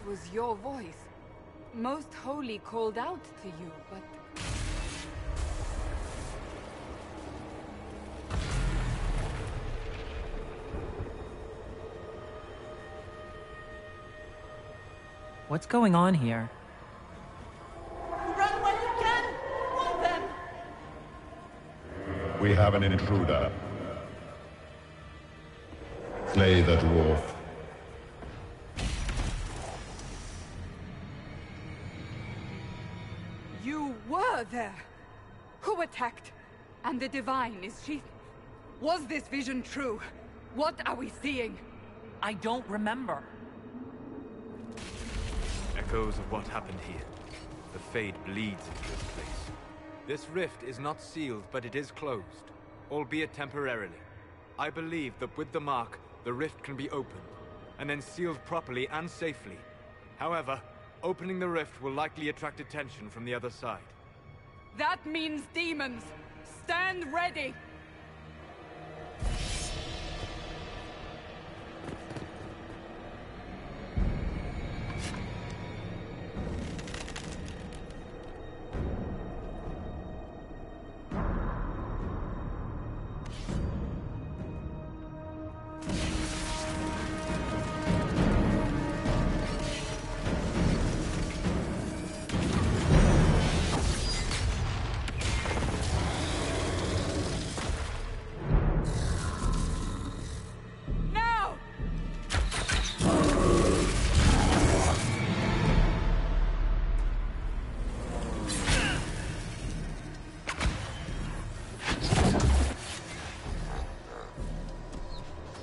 was your voice. Most Holy called out to you, but... What's going on here? Run while you can! Warn them! We have an intruder. Slay the dwarf. You were there! Who attacked? And the Divine, is she... Was this vision true? What are we seeing? I don't remember. Echoes of what happened here. The fade bleeds into this place. This rift is not sealed, but it is closed, albeit temporarily. I believe that with the mark, the rift can be opened, and then sealed properly and safely. However, opening the rift will likely attract attention from the other side. That means demons! Stand ready!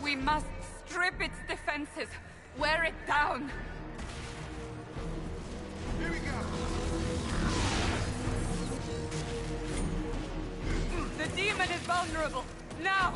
We must strip its defenses, wear it down. Here we go. The demon is vulnerable. Now!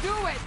do it!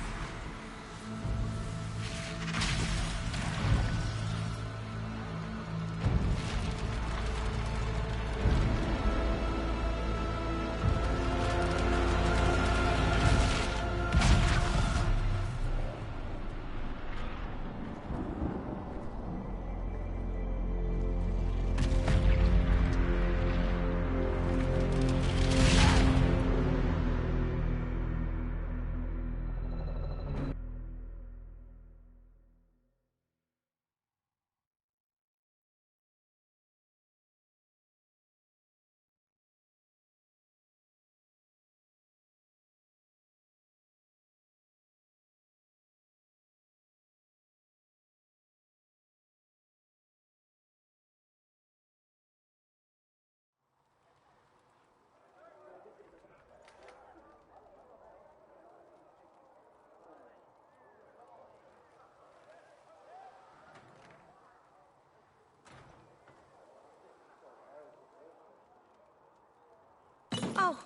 Oh.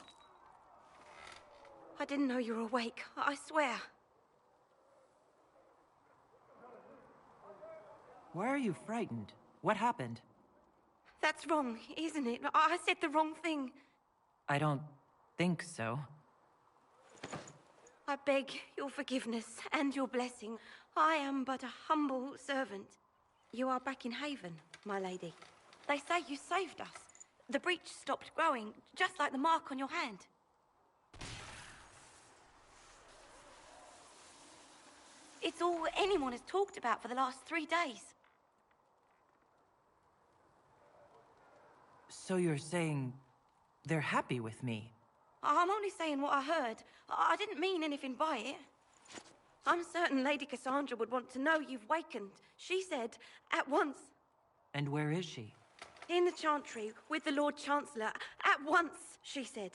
I didn't know you were awake, I swear. Why are you frightened? What happened? That's wrong, isn't it? I said the wrong thing. I don't think so. I beg your forgiveness and your blessing. I am but a humble servant. You are back in Haven, my lady. They say you saved us. The breach stopped growing, just like the mark on your hand. It's all anyone has talked about for the last 3 days. So you're saying they're happy with me? I'm only saying what I heard. I didn't mean anything by it. I'm certain Lady Cassandra would want to know you've wakened. She said, at once. And where is she? In the Chantry, with the Lord Chancellor. At once, she said.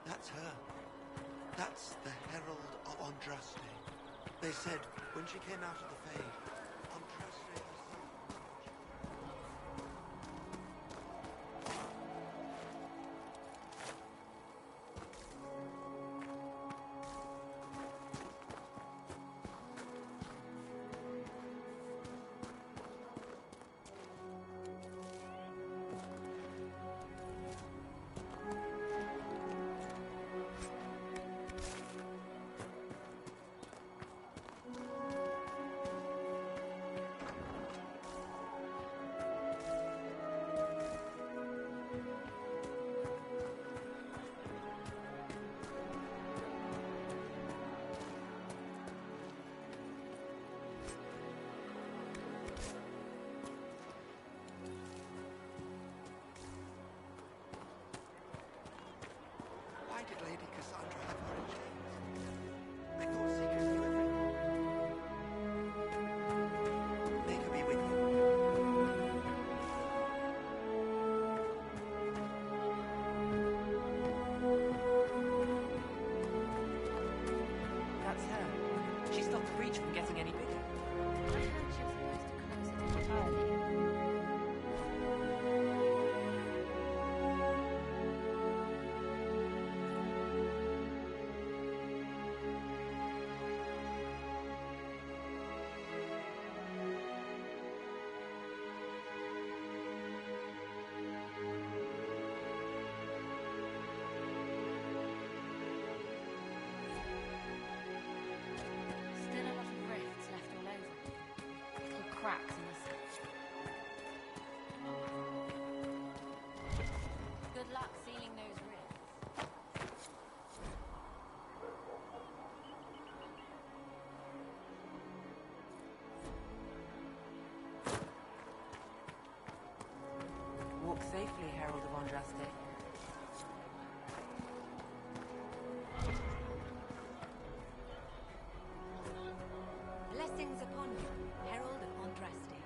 That's her. That's the Herald of Andraste. They said when she came out of the Fade, Andraste breach from getting any bigger? I heard she was supposed to close it entirely. Still a lot of rifts left all over. Little cracks in the sky. Good luck sealing those rifts. Walk safely, Herald of Andraste. Blessings upon you, Herald of Andraste.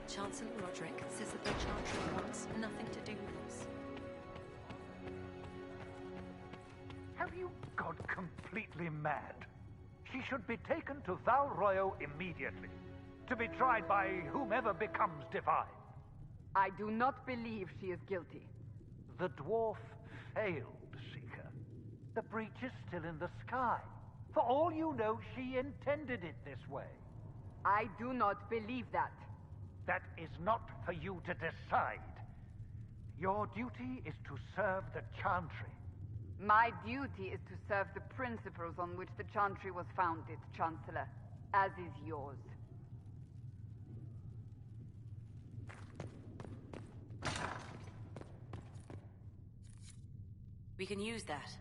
Chancellor Roderick says that the Chantry wants nothing to do with us. Have you gone completely mad? She should be taken to Val Royo immediately, to be tried by whomever becomes divine. I do not believe she is guilty. The dwarf failed, Seeker. The breach is still in the sky. For all you know, she intended it this way. I do not believe that. That is not for you to decide. Your duty is to serve the Chantry. My duty is to serve the principles on which the Chantry was founded, Chancellor, as is yours. We can use that.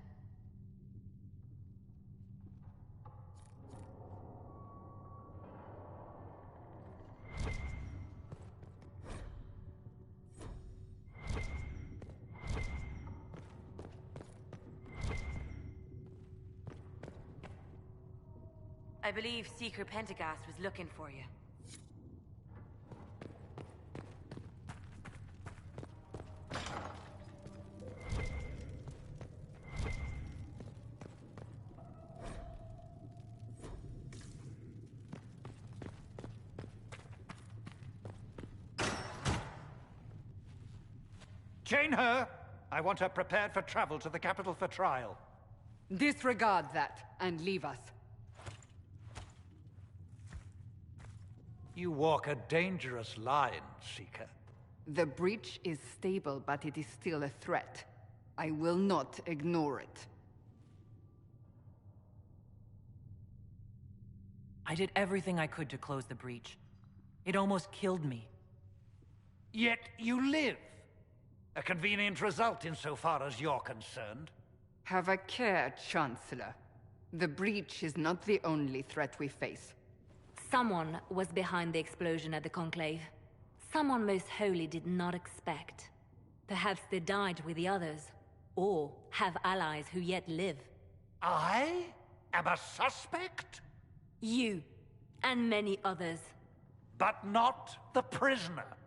I believe Seeker Pentagast was looking for you. Chain her! I want her prepared for travel to the capital for trial. Disregard that and leave us. You walk a dangerous line, Seeker. The breach is stable, but it is still a threat. I will not ignore it. I did everything I could to close the breach. It almost killed me. Yet you live. A convenient result insofar as you're concerned. Have a care, Chancellor. The breach is not the only threat we face. Someone was behind the explosion at the Conclave. Someone Most Holy did not expect. Perhaps they died with the others, or have allies who yet live. I am a suspect? You, and many others. But not the prisoner.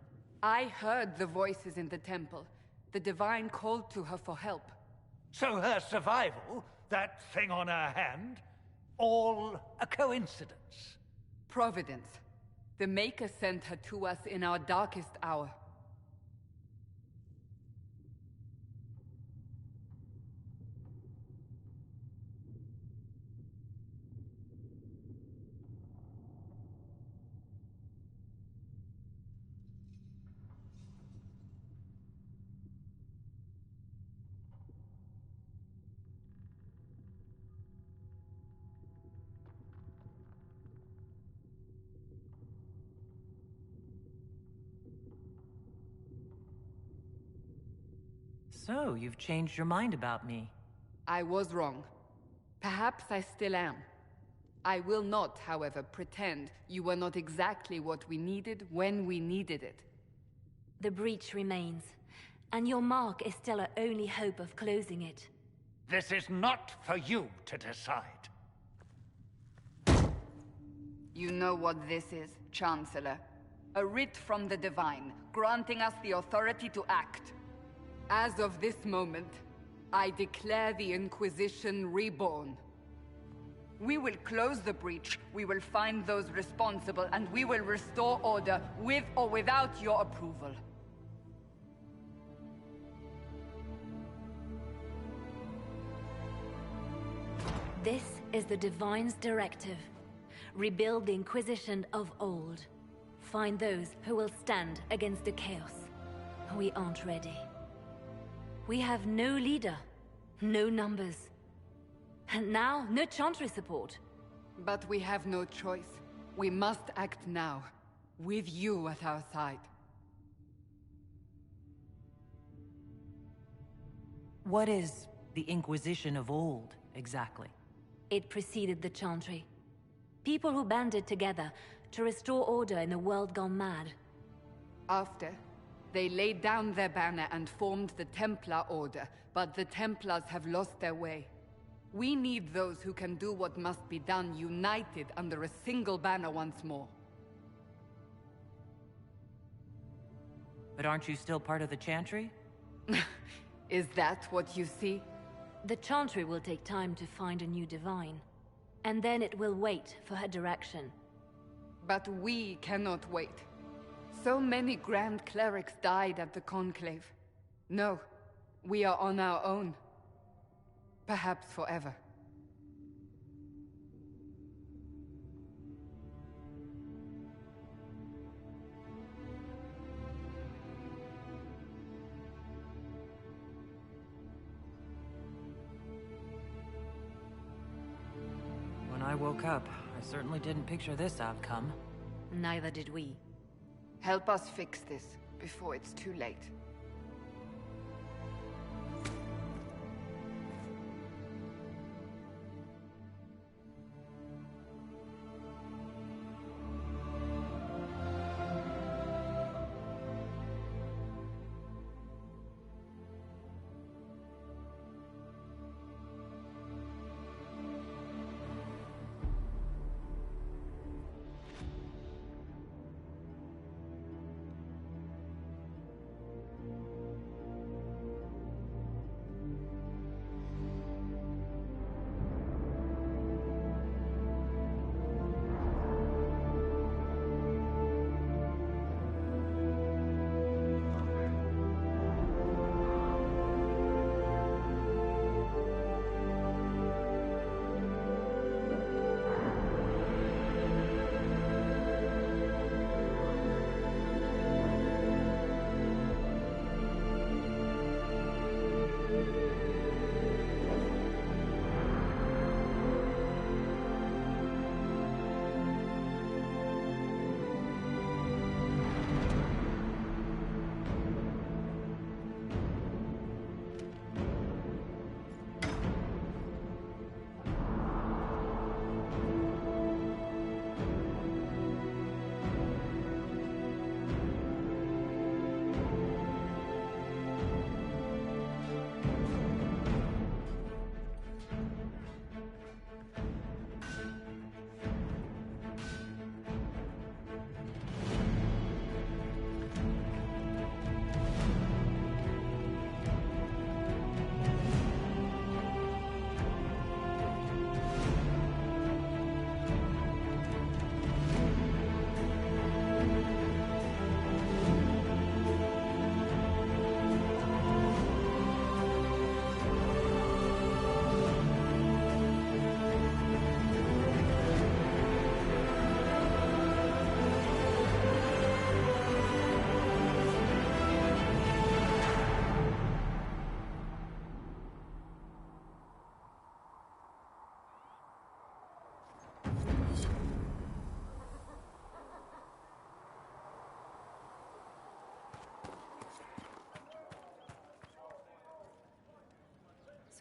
I heard the voices in the temple. The Divine called to her for help. So her survival, that thing on her hand, all a coincidence. Providence. The Maker sent her to us in our darkest hour. So, you've changed your mind about me. I was wrong. Perhaps I still am. I will not, however, pretend you were not exactly what we needed when we needed it. The breach remains. And your mark is still our only hope of closing it. This is not for you to decide. You know what this is, Chancellor. A writ from the Divine, granting us the authority to act. As of this moment, I declare the Inquisition reborn. We will close the breach, we will find those responsible, and we will restore order, with or without your approval. This is the Divine's directive. Rebuild the Inquisition of old. Find those who will stand against the chaos. We aren't ready. We have no leader, no numbers. And now, no Chantry support. But we have no choice. We must act now, with you at our side. What is the Inquisition of old, exactly? It preceded the Chantry. People who banded together to restore order in a world gone mad. After, they laid down their banner and formed the Templar Order, but the Templars have lost their way. We need those who can do what must be done, united under a single banner once more. But aren't you still part of the Chantry? Is that what you see? The Chantry will take time to find a new Divine. And then it will wait for her direction. But we cannot wait. So many Grand Clerics died at the Conclave. No, we are on our own. Perhaps forever. When I woke up, I certainly didn't picture this outcome. Neither did we. Help us fix this before it's too late.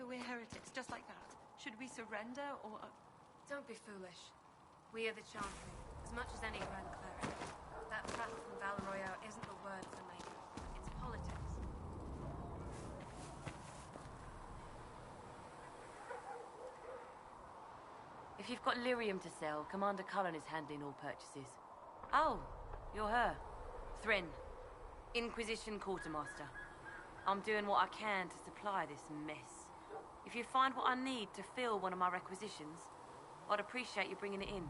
So we're heretics, just like that. Should we surrender, or... Don't be foolish. We are the Chantry, as much as any Grand Cleric. That path from Val Royale isn't the word for me. It's politics. If you've got lyrium to sell, Commander Cullen is handling all purchases. Oh, you're her. Thren, Inquisition Quartermaster. I'm doing what I can to supply this mess. If you find what I need to fill one of my requisitions, I'd appreciate you bringing it in.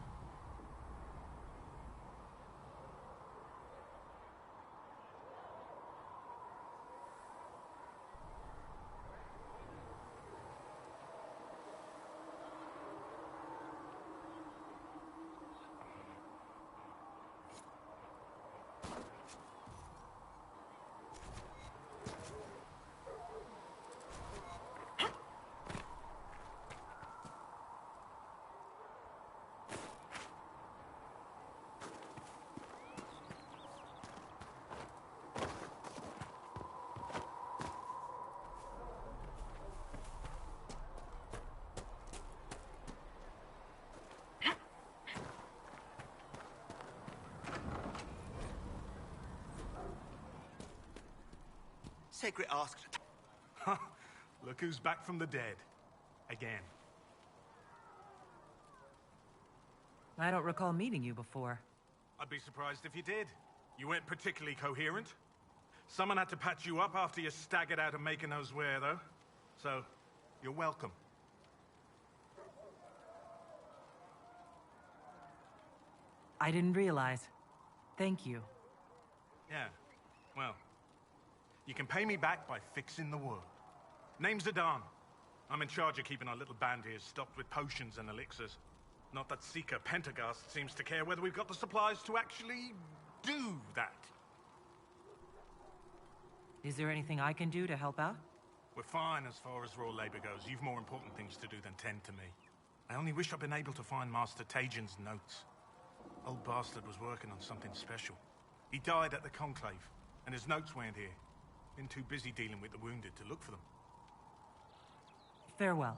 Sacred asked. Look who's back from the dead. Again. I don't recall meeting you before. I'd be surprised if you did. You weren't particularly coherent. Someone had to patch you up after you staggered out of making those where, though. So, you're welcome. I didn't realize. Thank you. Yeah, well, you can pay me back by fixing the world. Name's Adan. I'm in charge of keeping our little band here stocked with potions and elixirs. Not that Seeker Pentagast seems to care whether we've got the supplies to actually do that. Is there anything I can do to help out? We're fine as far as raw labor goes. You've more important things to do than tend to me. I only wish I'd been able to find Master Tajin's notes. Old bastard was working on something special. He died at the Conclave, and his notes weren't here. Been too busy dealing with the wounded to look for them. Farewell.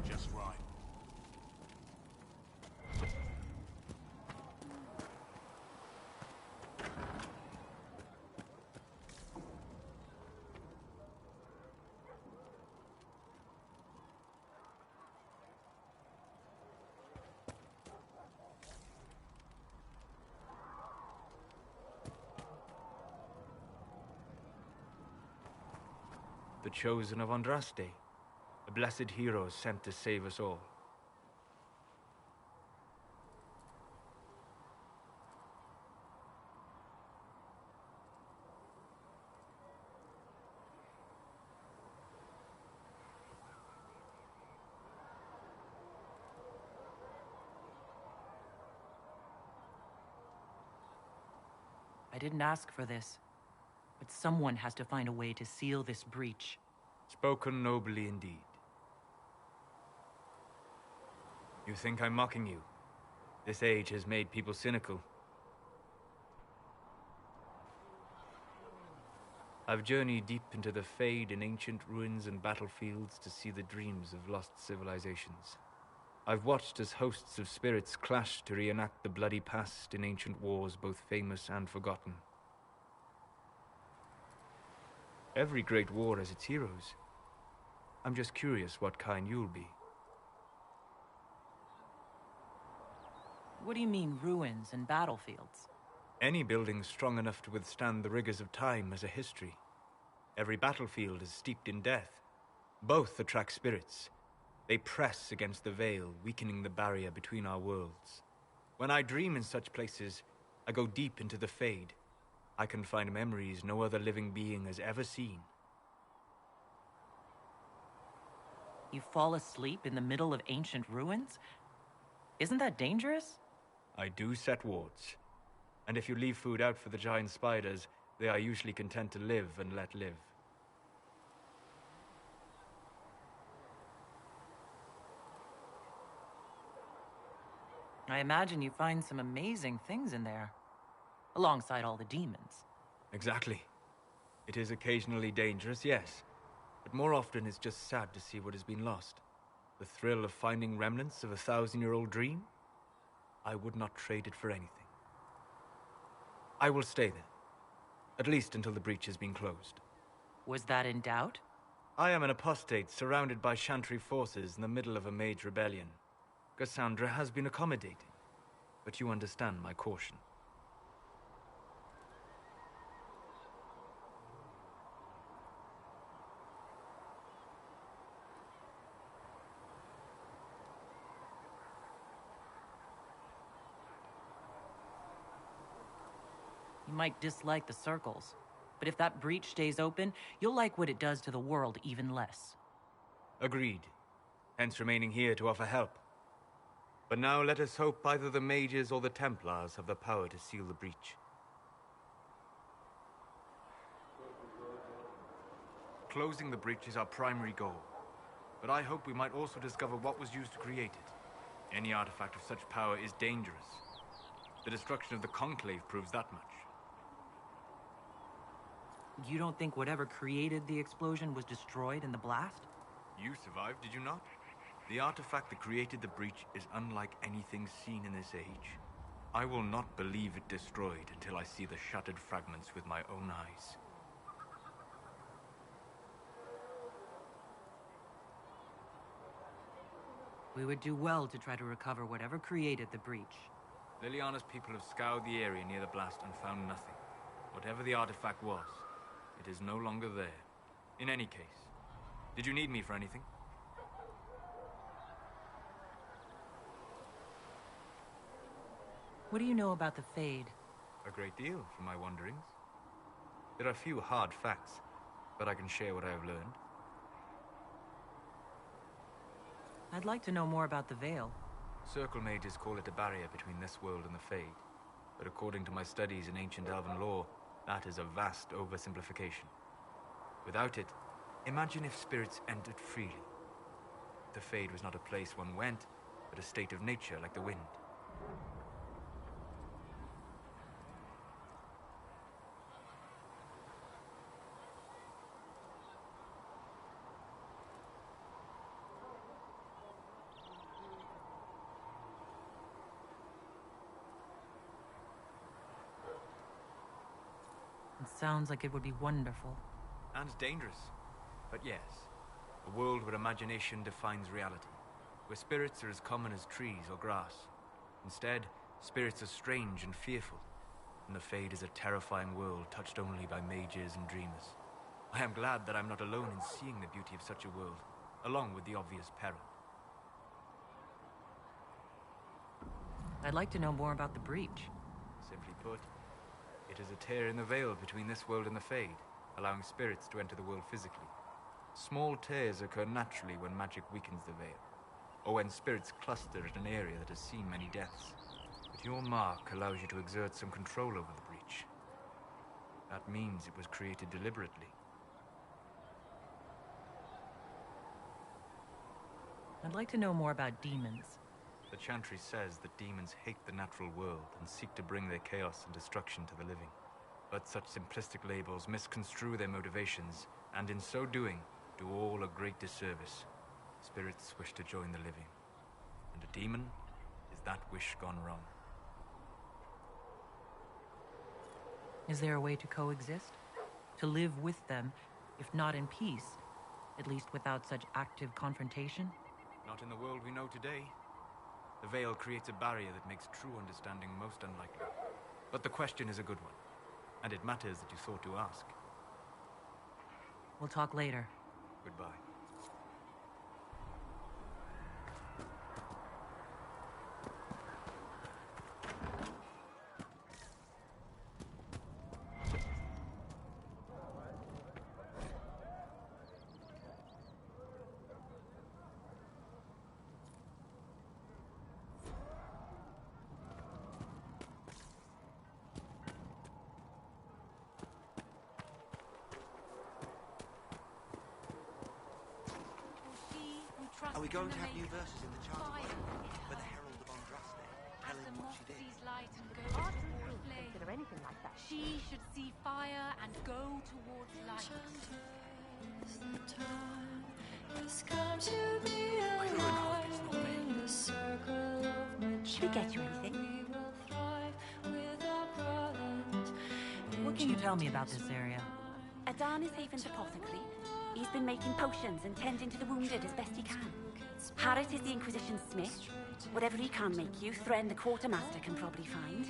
Just right. The chosen of Andraste, a blessed hero sent to save us all. I didn't ask for this, but someone has to find a way to seal this breach. Spoken nobly indeed. You think I'm mocking you? This age has made people cynical. I've journeyed deep into the Fade in ancient ruins and battlefields to see the dreams of lost civilizations. I've watched as hosts of spirits clash to reenact the bloody past in ancient wars, both famous and forgotten. Every great war has its heroes. I'm just curious what kind you'll be. What do you mean, ruins and battlefields? Any building strong enough to withstand the rigors of time has a history. Every battlefield is steeped in death. Both attract spirits. They press against the veil, weakening the barrier between our worlds. When I dream in such places, I go deep into the Fade. I can find memories no other living being has ever seen. You fall asleep in the middle of ancient ruins? Isn't that dangerous? I do set wards. And if you leave food out for the giant spiders, they are usually content to live and let live. I imagine you find some amazing things in there, alongside all the demons. Exactly. It is occasionally dangerous, yes, but more often it's just sad to see what has been lost. The thrill of finding remnants of a 1,000-year-old dream? I would not trade it for anything. I will stay there, at least until the breach has been closed. Was that in doubt? I am an apostate surrounded by Chantry forces in the middle of a mage rebellion. Cassandra has been accommodating, but you understand my caution. You might dislike the circles, but if that breach stays open, you'll like what it does to the world even less. Agreed. Hence remaining here to offer help. But now let us hope either the mages or the Templars have the power to seal the breach. Closing the breach is our primary goal, but I hope we might also discover what was used to create it. Any artifact of such power is dangerous. The destruction of the Conclave proves that much. You don't think whatever created the explosion was destroyed in the blast? You survived, did you not? The artifact that created the breach is unlike anything seen in this age. I will not believe it destroyed until I see the shattered fragments with my own eyes. We would do well to try to recover whatever created the breach. Liliana's people have scoured the area near the blast and found nothing. Whatever the artifact was, it is no longer there. In any case, did you need me for anything? What do you know about the Fade? A great deal, from my wanderings. There are few hard facts, but I can share what I have learned. I'd like to know more about the Veil. Circle mages call it a barrier between this world and the Fade. But according to my studies in ancient elven lore, that is a vast oversimplification. Without it, imagine if spirits entered freely. The Fade was not a place one went, but a state of nature like the wind. It sounds like it would be wonderful. And dangerous. But yes, a world where imagination defines reality. Where spirits are as common as trees or grass. Instead, spirits are strange and fearful. And the Fade is a terrifying world touched only by mages and dreamers. I am glad that I'm not alone in seeing the beauty of such a world, along with the obvious peril. I'd like to know more about the breach. Simply put, it is a tear in the veil between this world and the Fade, allowing spirits to enter the world physically. Small tears occur naturally when magic weakens the veil, or when spirits cluster at an area that has seen many deaths. But your mark allows you to exert some control over the breach. That means it was created deliberately. I'd like to know more about demons. The Chantry says that demons hate the natural world and seek to bring their chaos and destruction to the living. But such simplistic labels misconstrue their motivations, and in so doing, do all a great disservice. Spirits wish to join the living, and a demon is that wish gone wrong. Is there a way to coexist? To live with them, if not in peace, at least without such active confrontation? Not in the world we know today. The veil creates a barrier that makes true understanding most unlikely. But the question is a good one, and it matters that you thought to ask. We'll talk later. Goodbye. Are we going to have new verses in the charter with the Herald of Andraste telling what she did? Consider anything like that. She should see fire and go towards light. Should we get you anything? What can you tell me about this area? Adan is Haven's apothecary. He's been making potions and tending to the wounded as best he can. Harriet is the Inquisition's smith. Whatever he can't make you, Thren the quartermaster can probably find.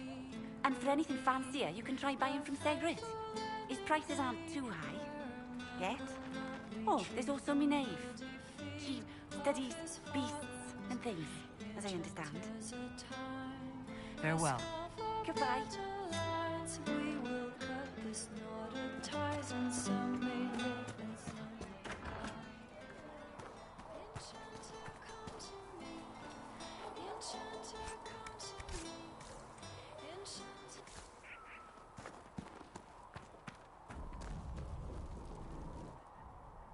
And for anything fancier, you can try buying from Segret. His prices aren't too high. Yet. Oh, there's also Minave. She studies beasts and things, as I understand. Farewell. Goodbye.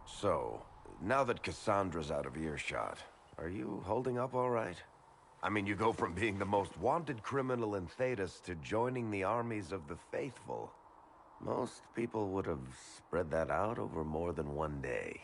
So, now that Cassandra's out of earshot, are you holding up all right? I mean, you go from being the most wanted criminal in Thedas to joining the armies of the faithful. Most people would have spread that out over more than one day.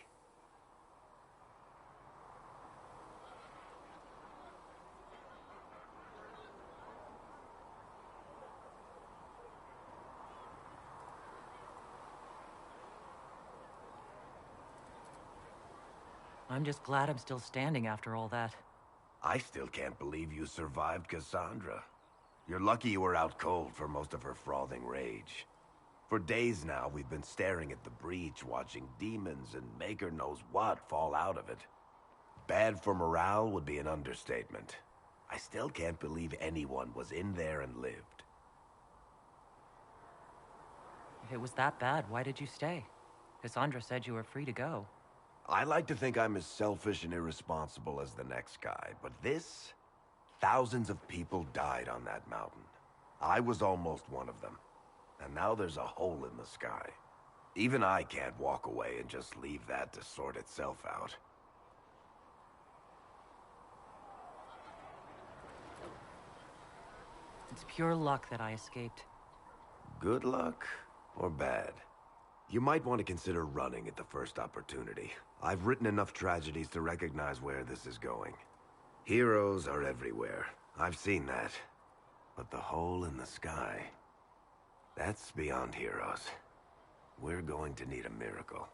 I'm just glad I'm still standing after all that. I still can't believe you survived Cassandra. You're lucky you were out cold for most of her frothing rage. For days now, we've been staring at the breach, watching demons and maker knows what fall out of it. Bad for morale would be an understatement. I still can't believe anyone was in there and lived. If it was that bad, why did you stay? Cassandra said you were free to go. I like to think I'm as selfish and irresponsible as the next guy, but this... Thousands of people died on that mountain. I was almost one of them. And now there's a hole in the sky. Even I can't walk away and just leave that to sort itself out. It's pure luck that I escaped. Good luck or bad? You might want to consider running at the first opportunity. I've written enough tragedies to recognize where this is going. Heroes are everywhere. I've seen that. But the hole in the sky... that's beyond heroes. We're going to need a miracle.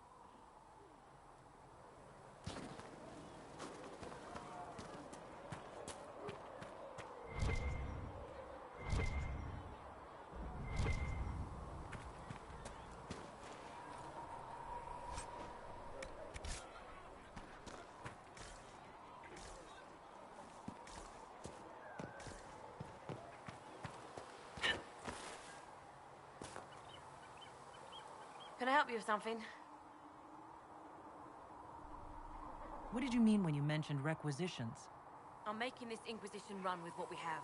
Can I help you with something? What did you mean when you mentioned requisitions? I'm making this Inquisition run with what we have,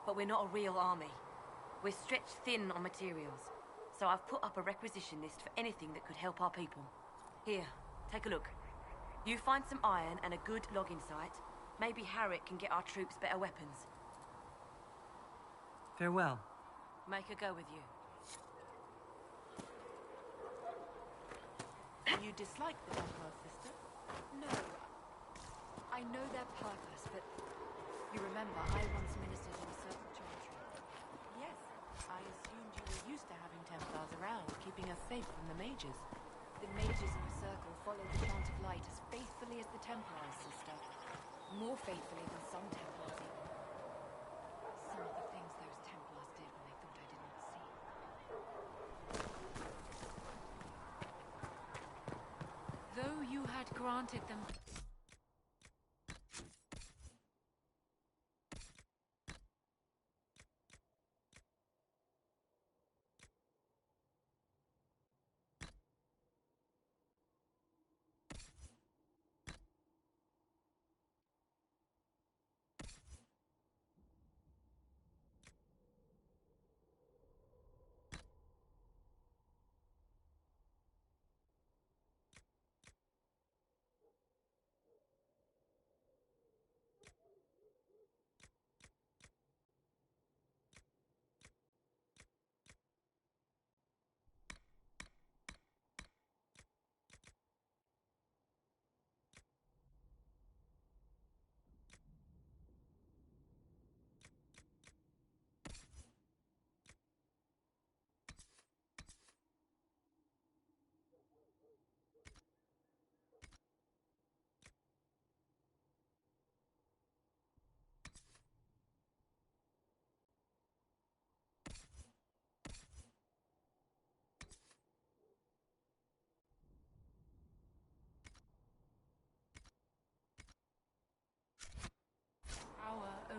but we're not a real army. We're stretched thin on materials, so I've put up a requisition list for anything that could help our people. Here, take a look. You find some iron and a good logging site. Maybe Harriet can get our troops better weapons. Farewell. Make her go with you. You dislike the Emperor's sister? No. I know their purpose, but you remember I once ministered in a certain chantry. Yes, I assumed you were used to having Templars around, keeping us safe from the mages. The mages in the circle follow the chant of light as faithfully as the Templars, sister. More faithfully than some Templars, even. granted them.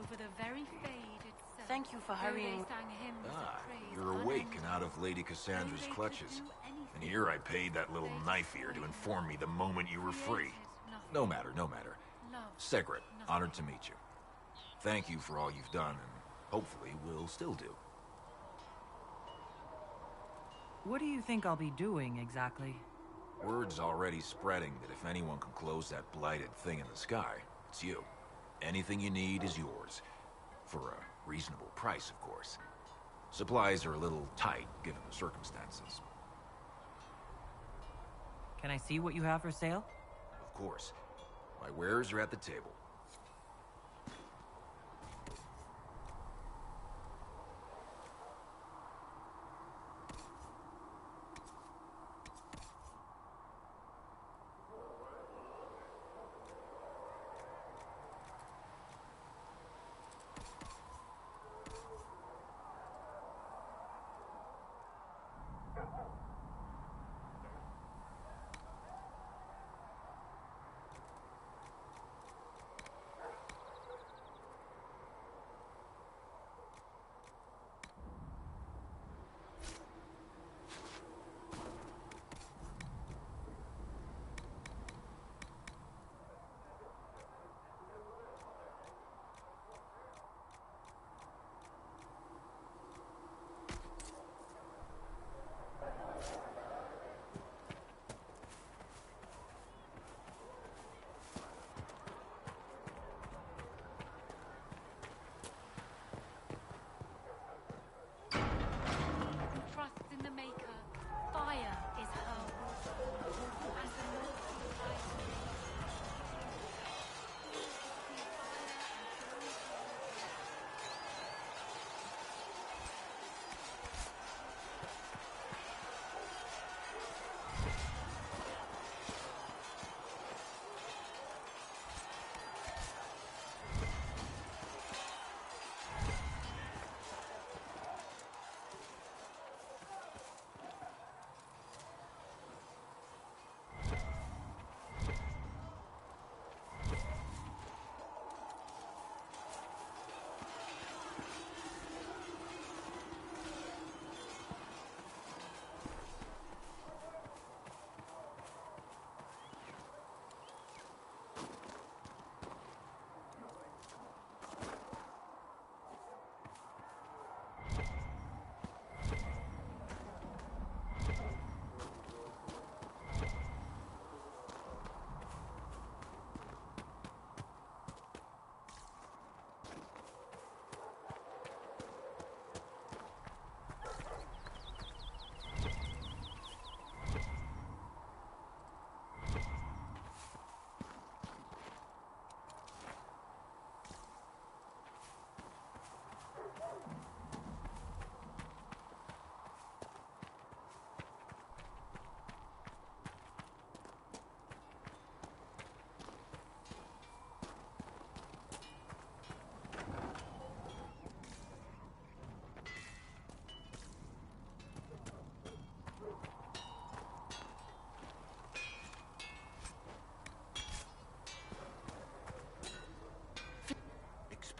Over the very fade itself. Thank you for hurrying. You're awake and out of Lady Cassandra's clutches. And here I paid that little knife ear to inform me the moment you were free. No matter, no matter. Segret, honored to meet you. Thank you for all you've done, and hopefully will still do. What do you think I'll be doing, exactly? Word's already spreading that if anyone can close that blighted thing in the sky, it's you. Anything you need is yours. For a reasonable price, of course. Supplies are a little tight, given the circumstances. Can I see what you have for sale? Of course. My wares are at the table.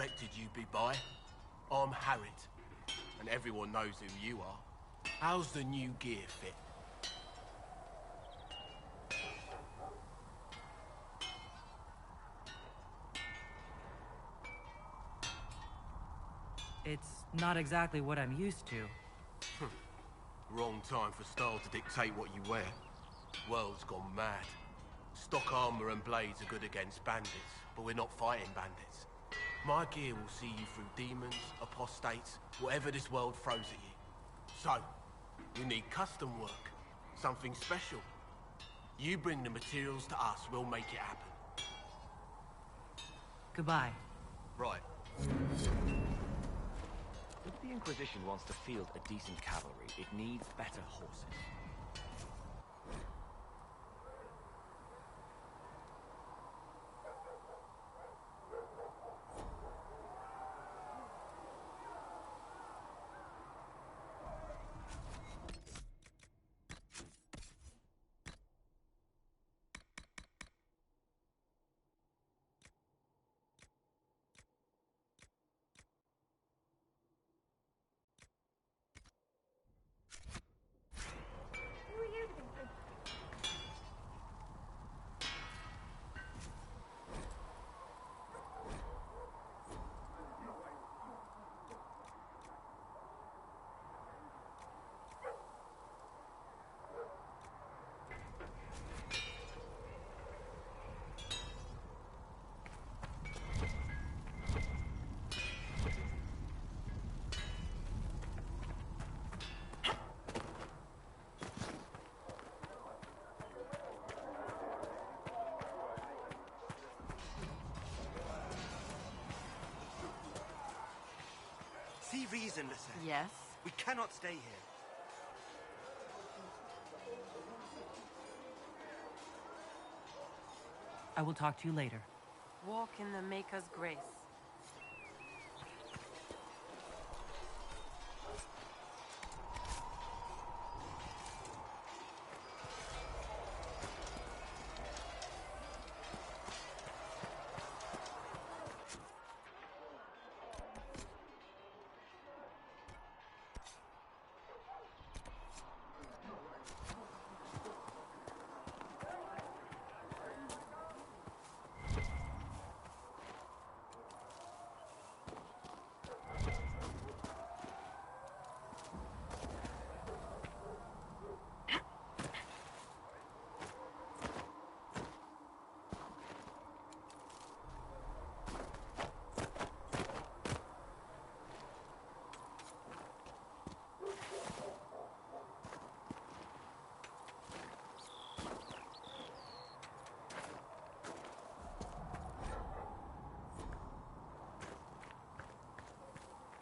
expected you'd be by. I'm Harriet, and everyone knows who you are. How's the new gear fit? It's not exactly what I'm used to. Wrong time for style to dictate what you wear. World's gone mad. Stock armor and blades are good against bandits, but we're not fighting bandits. My gear will see you through demons, apostates, whatever this world throws at you. So, you need custom work, something special. You bring the materials to us, we'll make it happen. Goodbye. Right. If the Inquisition wants to field a decent cavalry, it needs better horses. See reason, Lissa. Yes? We cannot stay here. I will talk to you later. Walk in the Maker's grace.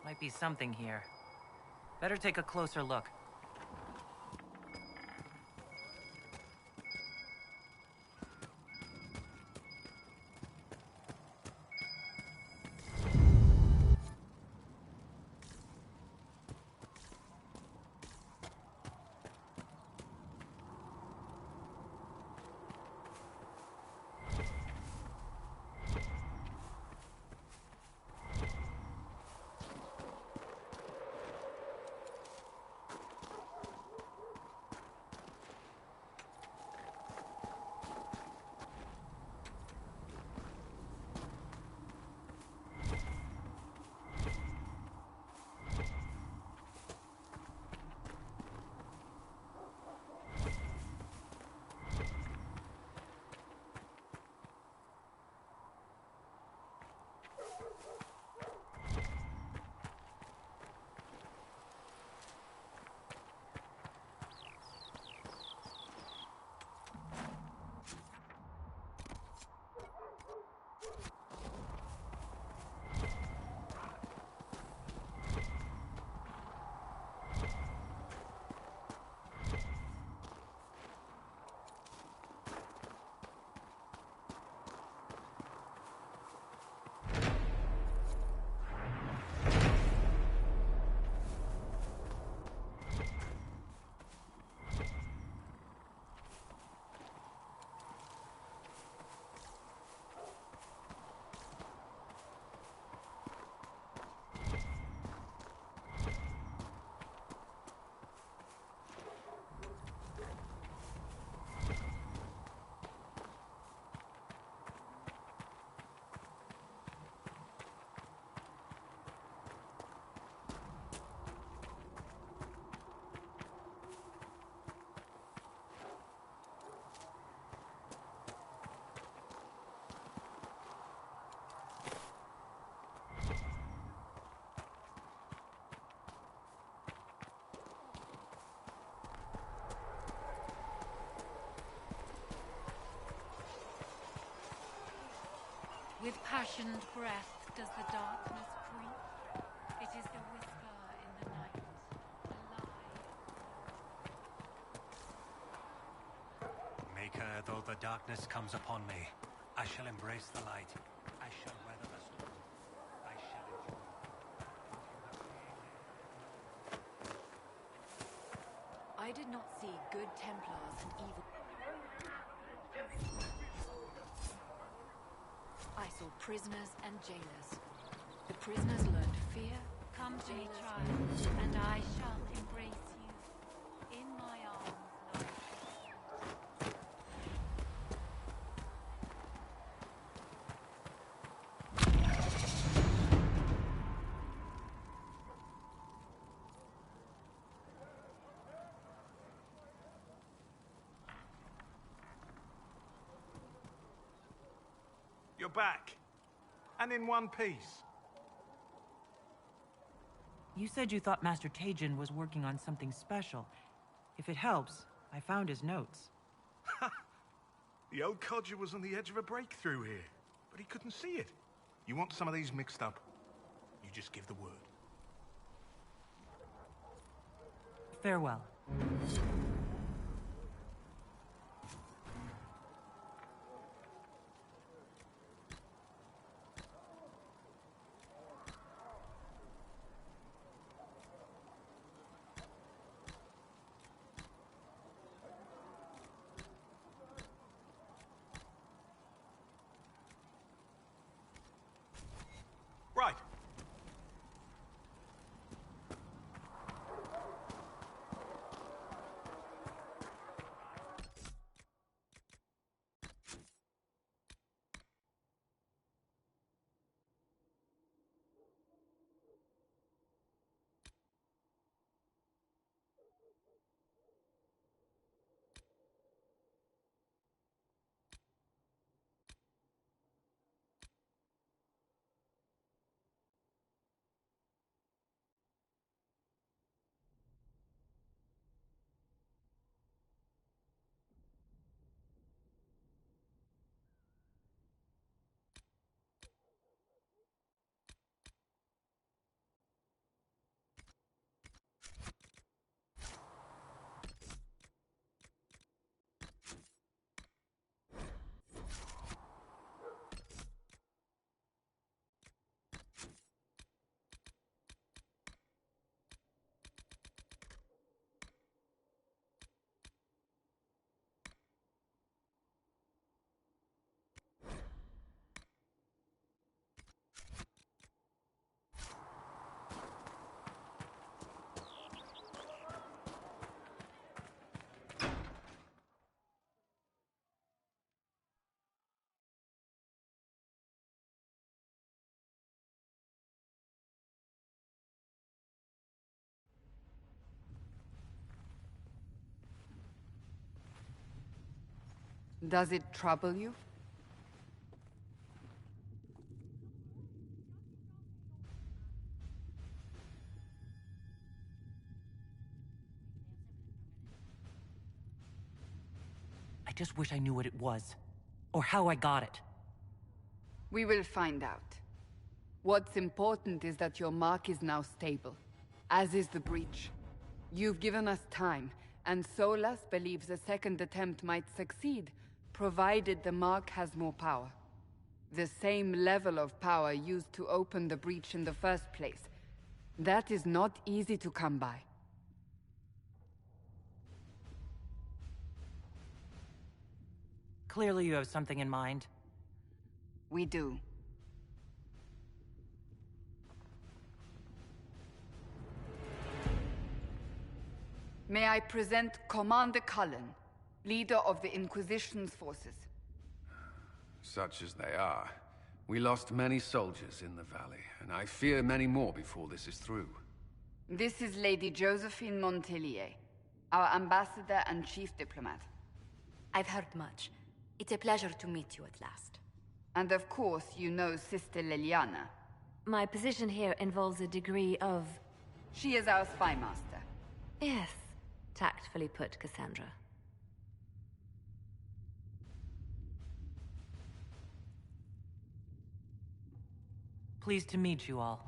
Might be something here. Better take a closer look. With passioned breath does the darkness creep. It is the whisper in the night, the lie. Maker, though the darkness comes upon me, I shall embrace the light. I shall weather the storm. I shall endure. I did not see good Templars and evil. I saw prisoners and jailers. The prisoners learned fear. Come to me, child, and I shall embrace you. In my arms, You're back. And in one piece. You said you thought Master Tajin was working on something special. If it helps, I found his notes. The old codger was on the edge of a breakthrough here, but he couldn't see it. You want some of these mixed up? You just give the word. Farewell. Right. Does it trouble you? I just wish I knew what it was. Or how I got it. We will find out. What's important is that your mark is now stable, as is the breach. You've given us time, and Solas believes a second attempt might succeed, provided the mark has more power. The same level of power used to open the breach in the first place. That is not easy to come by. Clearly you have something in mind. We do. May I present Commander Cullen, leader of the Inquisition's forces. Such as they are. We lost many soldiers in the valley, and I fear many more before this is through. This is Lady Josephine Montelier, our ambassador and chief diplomat. I've heard much. It's a pleasure to meet you at last. And of course, you know Sister Liliana. My position here involves a degree of... She is our spy master. Yes, tactfully put, Cassandra. Pleased to meet you all.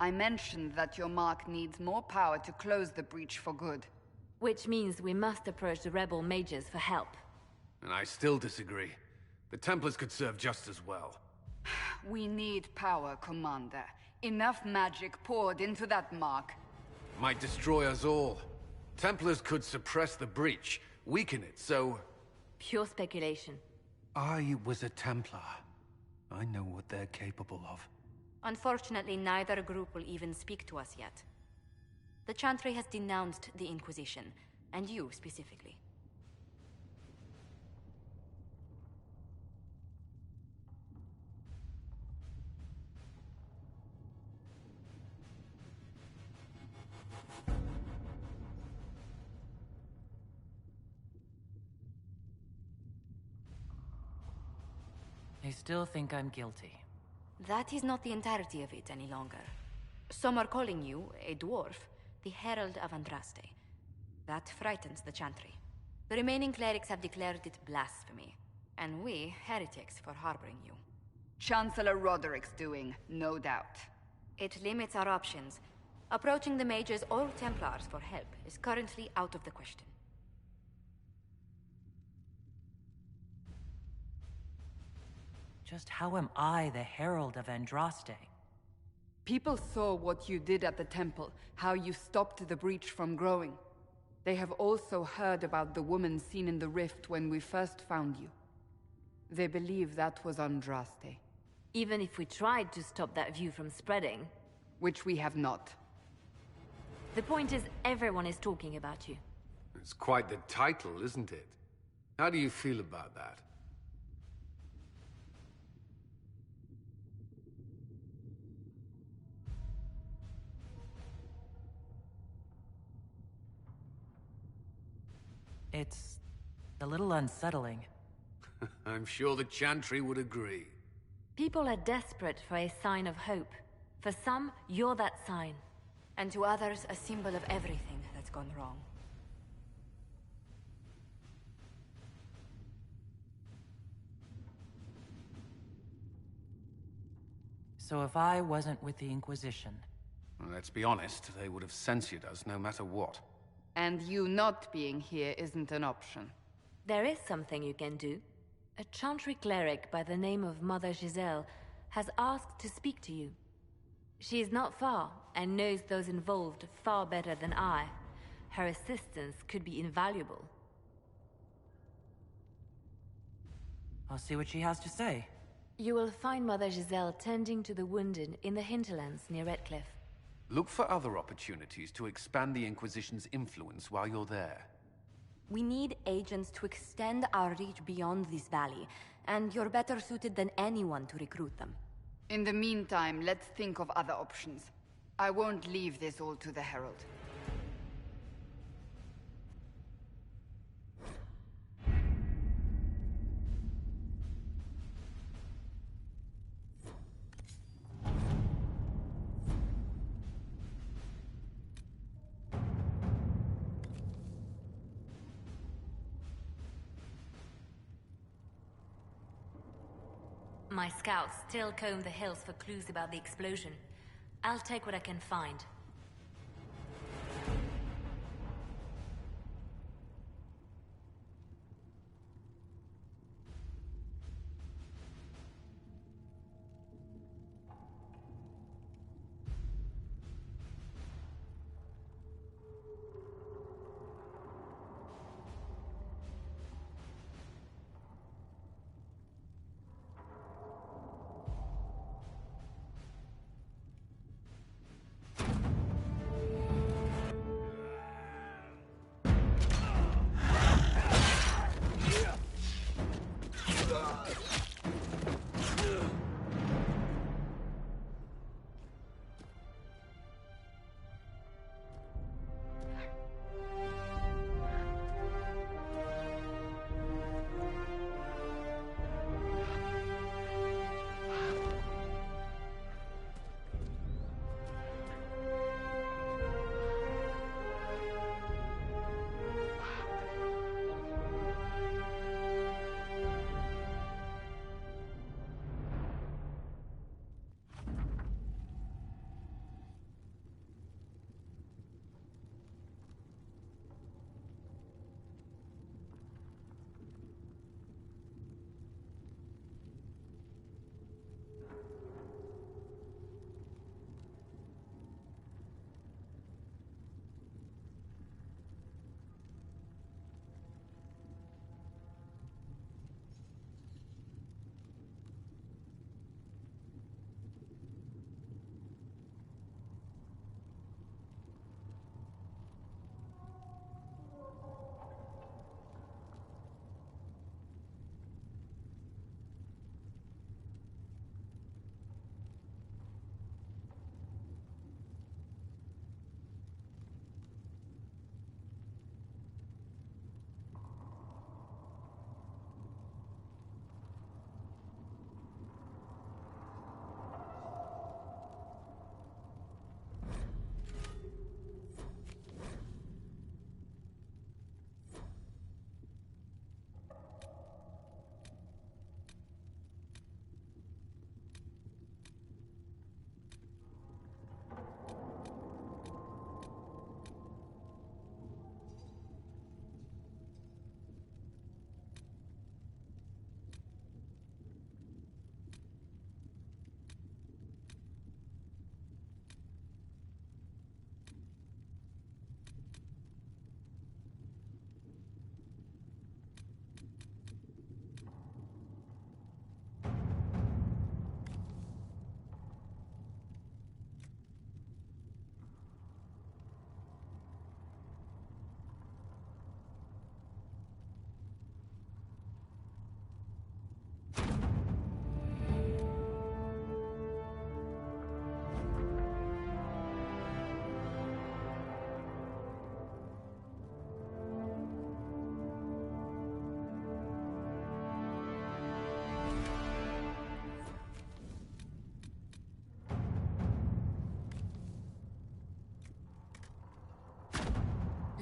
I mentioned that your mark needs more power to close the breach for good. Which means we must approach the rebel mages for help. And I still disagree. The Templars could serve just as well. We need power, Commander. Enough magic poured into that mark. Might destroy us all. Templars could suppress the breach, weaken it, so... Pure speculation. I was a Templar. I know what they're capable of. Unfortunately, neither group will even speak to us yet. The Chantry has denounced the Inquisition, and you specifically. They still think I'm guilty. That is not the entirety of it any longer. Some are calling you, a dwarf, the Herald of Andraste. That frightens the Chantry. The remaining clerics have declared it blasphemy, and we, heretics, for harboring you. Chancellor Roderick's doing, no doubt. It limits our options. Approaching the mages or Templars for help is currently out of the question. Just how am I the Herald of Andraste? People saw what you did at the temple, how you stopped the breach from growing. They have also heard about the woman seen in the rift when we first found you. They believe that was Andraste. Even if we tried to stop that view from spreading... Which we have not. The point is, everyone is talking about you. It's quite the title, isn't it? How do you feel about that? It's a little unsettling. I'm sure the Chantry would agree. People are desperate for a sign of hope. For some, you're that sign. And to others, a symbol of everything that's gone wrong. So if I wasn't with the Inquisition... Well, let's be honest, they would have censored us no matter what. And you not being here isn't an option. There is something you can do. A Chantry cleric by the name of Mother Giselle has asked to speak to you. She is not far, and knows those involved far better than I. Her assistance could be invaluable. I'll see what she has to say. You will find Mother Giselle tending to the wounded in the hinterlands near Redcliffe. Look for other opportunities to expand the Inquisition's influence while you're there. We need agents to extend our reach beyond this valley, and you're better suited than anyone to recruit them. In the meantime, let's think of other options. I won't leave this all to the Herald. My scouts still comb the hills for clues about the explosion. I'll take what I can find.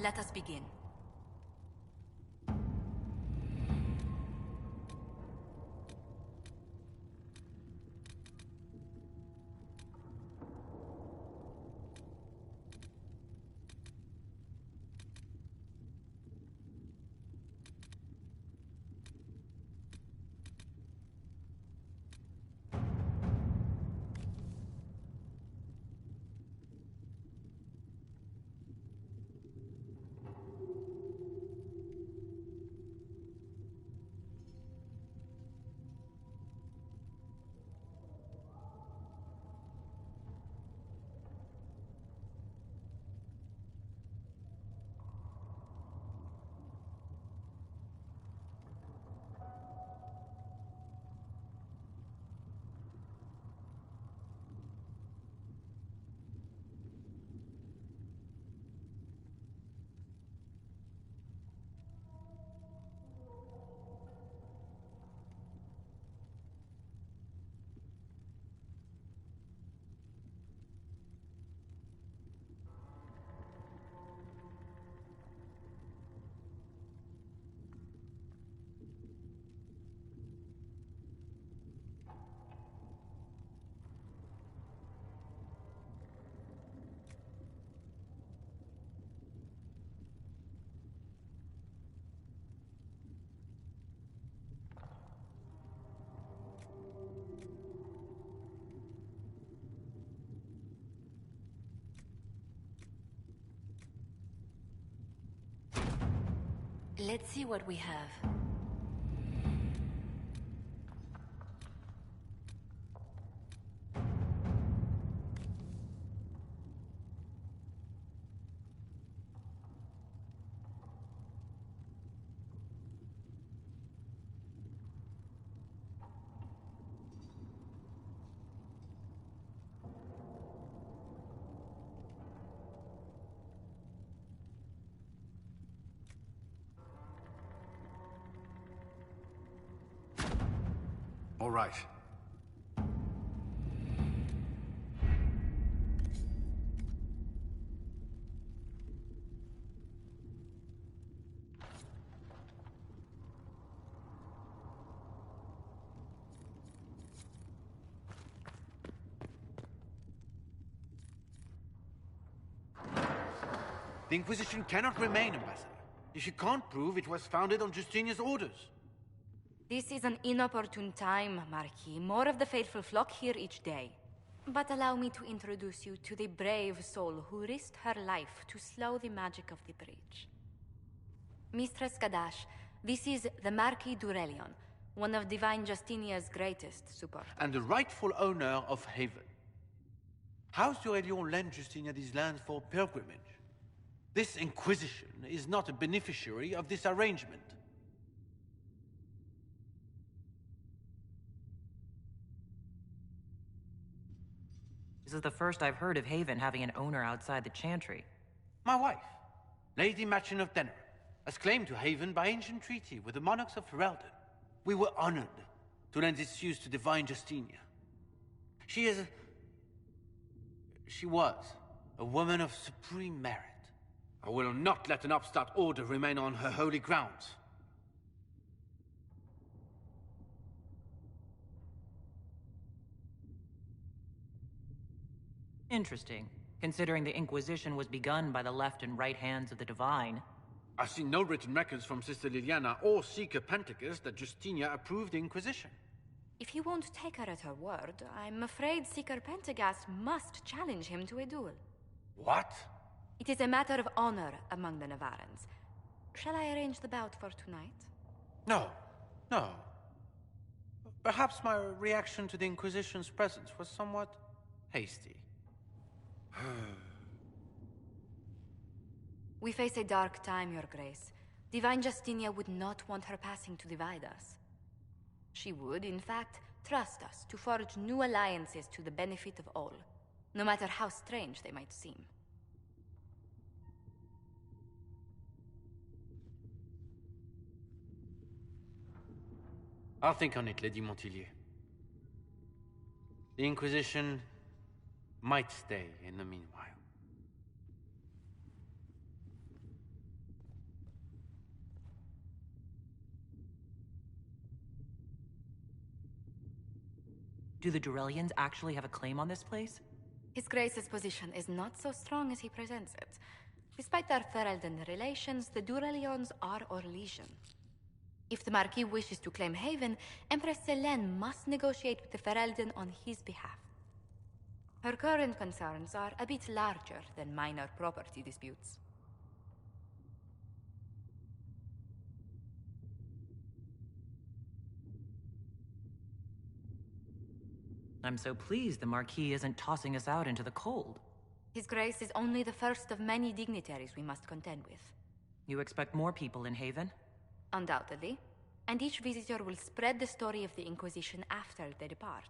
Let us begin. Let's see what we have. All right. The Inquisition cannot remain, Ambassador. If you can't prove it was founded on Justinia's orders. This is an inopportune time, Marquis. More of the faithful flock here each day. But allow me to introduce you to the brave soul who risked her life to slow the magic of the breach. Mistress Kadash, this is the Marquis d'Aurelion, one of Divine Justinia's greatest supporters. And the rightful owner of Haven. House d'Aurelion lent Justinia these lands for pilgrimage. This Inquisition is not a beneficiary of this arrangement. This is the first I've heard of Haven having an owner outside the Chantry. My wife, Lady Machin of Denner, has claimed to Haven by ancient treaty with the monarchs of Ferelden. We were honored to lend this use to Divine Justinia. She was a woman of supreme merit. I will not let an upstart order remain on her holy grounds. Interesting, considering the Inquisition was begun by the left and right hands of the Divine. I've seen no written records from Sister Liliana or Seeker Pentecost that Justinia approved the Inquisition. If you won't take her at her word, I'm afraid Seeker Pentagast must challenge him to a duel. What? It is a matter of honor among the Navarans. Shall I arrange the bout for tonight? No. Perhaps my reaction to the Inquisition's presence was somewhat hasty. We face a dark time, Your Grace. Divine Justinia would not want her passing to divide us. She would, in fact, trust us to forge new alliances to the benefit of all, no matter how strange they might seem. I'll think on it, Lady Montillier. The Inquisition might stay in the meanwhile. Do the Durellians actually have a claim on this place? His Grace's position is not so strong as he presents it. Despite their Ferelden relations, the Durellions are our legion. If the Marquis wishes to claim Haven, Empress Selene must negotiate with the Ferelden on his behalf. Her current concerns are a bit larger than minor property disputes. I'm so pleased the Marquis isn't tossing us out into the cold. His Grace is only the first of many dignitaries we must contend with. You expect more people in Haven? Undoubtedly. And each visitor will spread the story of the Inquisition after they depart.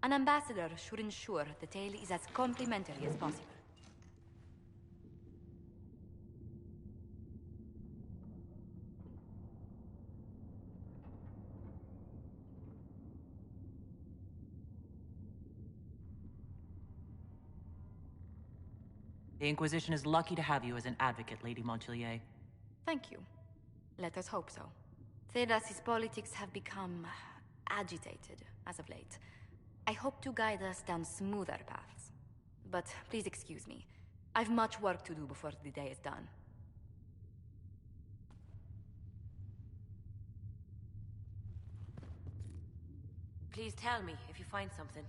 An ambassador should ensure the tale is as complimentary as possible. The Inquisition is lucky to have you as an advocate, Lady Montpellier. Thank you. Let us hope so. Thedas's politics have become agitated as of late. I hope to guide us down smoother paths. But please excuse me. I've much work to do before the day is done. Please tell me if you find something.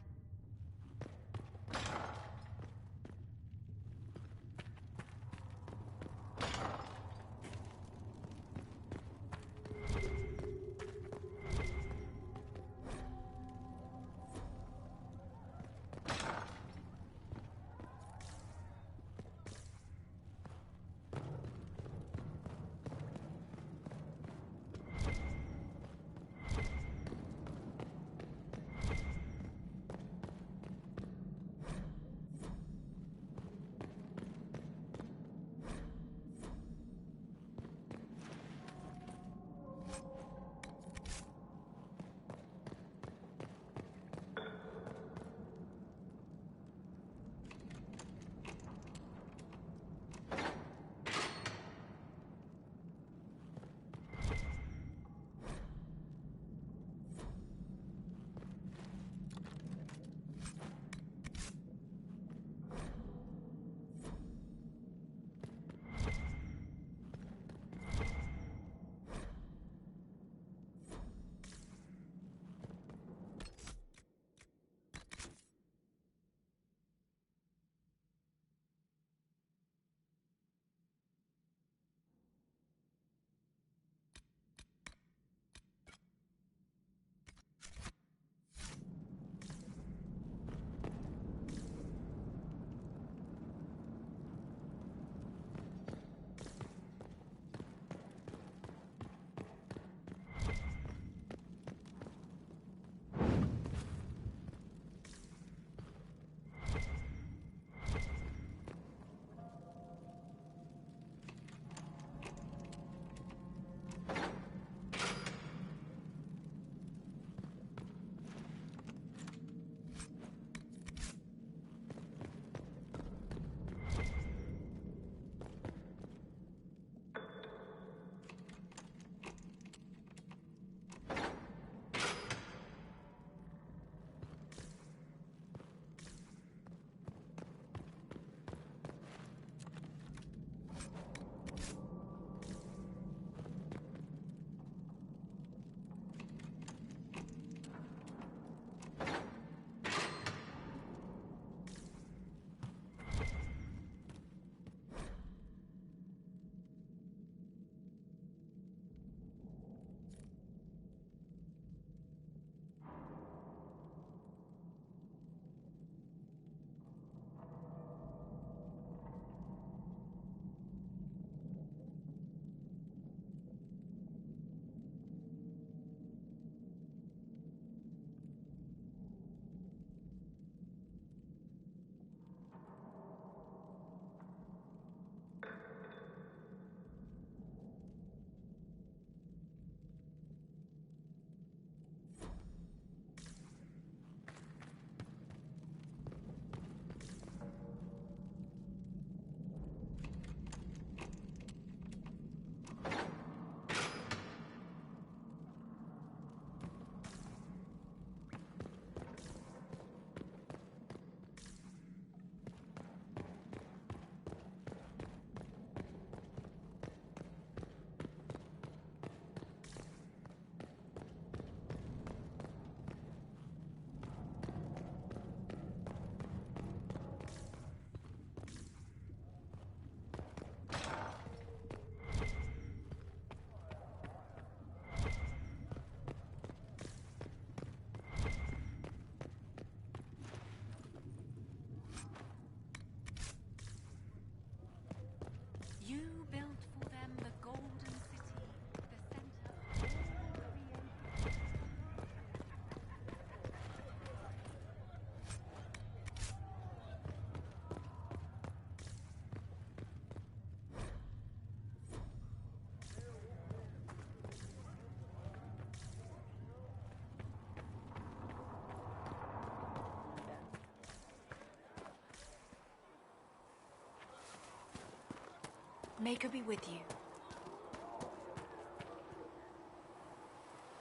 Maker be with you.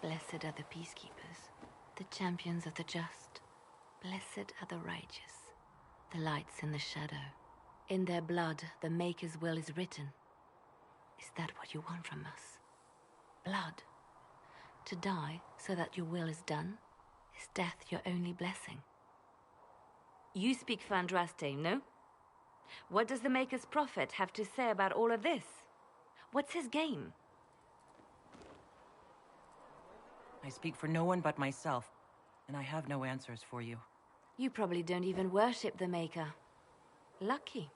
Blessed are the peacekeepers, the champions of the just. Blessed are the righteous, the lights in the shadow. In their blood, the Maker's will is written. Is that what you want from us? Blood? To die so that your will is done? Is death your only blessing? You speak for Andraste, no? What does the Maker's prophet have to say about all of this? What's his game? I speak for no one but myself, and I have no answers for you. You probably don't even worship the Maker. Lucky.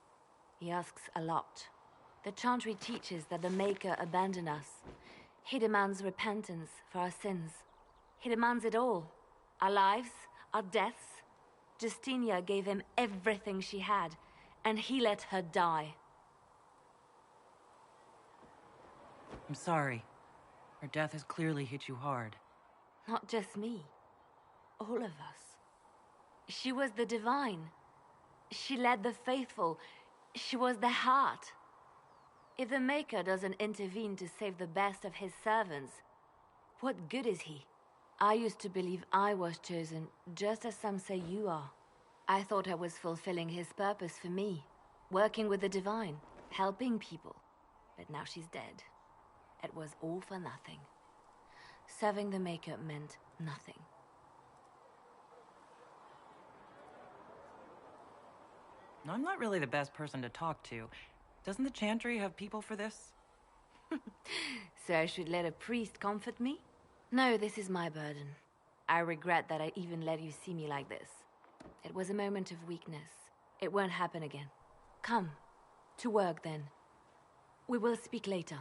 He asks a lot. The Chantry teaches that the Maker abandoned us. He demands repentance for our sins. He demands it all. Our lives, our deaths. Justinia gave him everything she had, and he let her die. I'm sorry. Her death has clearly hit you hard. Not just me. All of us. She was the divine. She led the faithful. She was their heart. If the Maker doesn't intervene to save the best of his servants, what good is he? I used to believe I was chosen, just as some say you are. I thought I was fulfilling his purpose for me, working with the divine, helping people. But now she's dead. It was all for nothing. Serving the Maker meant nothing. I'm not really the best person to talk to. Doesn't the Chantry have people for this? So I should let a priest comfort me? No, this is my burden. I regret that I even let you see me like this. It was a moment of weakness. It won't happen again. Come. To work, then. We will speak later.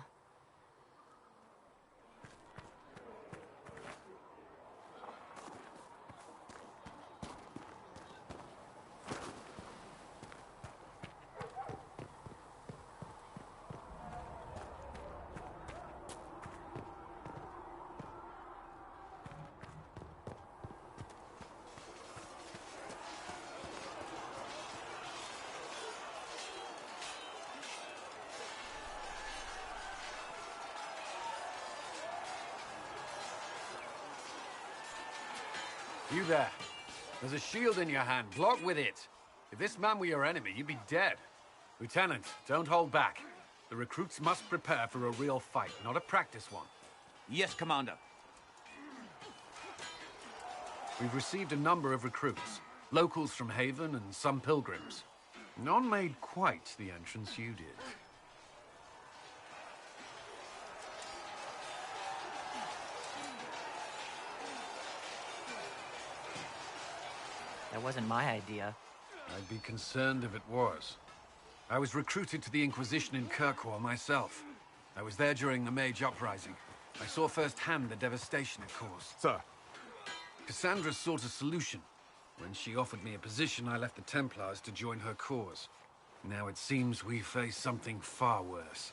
You there. There's a shield in your hand. Block with it. If this man were your enemy, you'd be dead. Lieutenant, don't hold back. The recruits must prepare for a real fight, not a practice one. Yes, Commander. We've received a number of recruits. Locals from Haven and some pilgrims. None made quite the entrance you did. That wasn't my idea. I'd be concerned if it was. I was recruited to the Inquisition in Kirkwall myself. I was there during the Mage Uprising. I saw firsthand the devastation it caused. Sir. Cassandra sought a solution. When she offered me a position, I left the Templars to join her cause. Now it seems we face something far worse.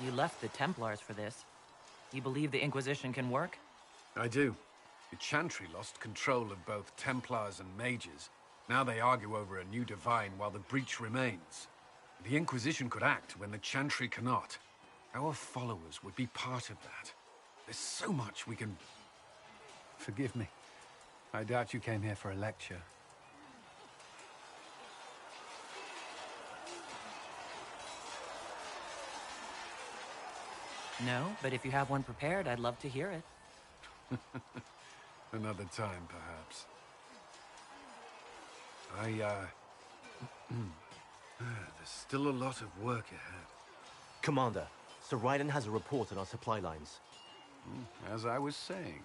You left the Templars for this. You believe the Inquisition can work? I do. The Chantry lost control of both Templars and Mages. Now they argue over a new divine while the breach remains. The Inquisition could act when the Chantry cannot. Our followers would be part of that. There's so much we can... Forgive me. I doubt you came here for a lecture. No, but if you have one prepared, I'd love to hear it. Another time, perhaps. There's still a lot of work ahead. Commander, Sir Raiden has a report on our supply lines. As I was saying.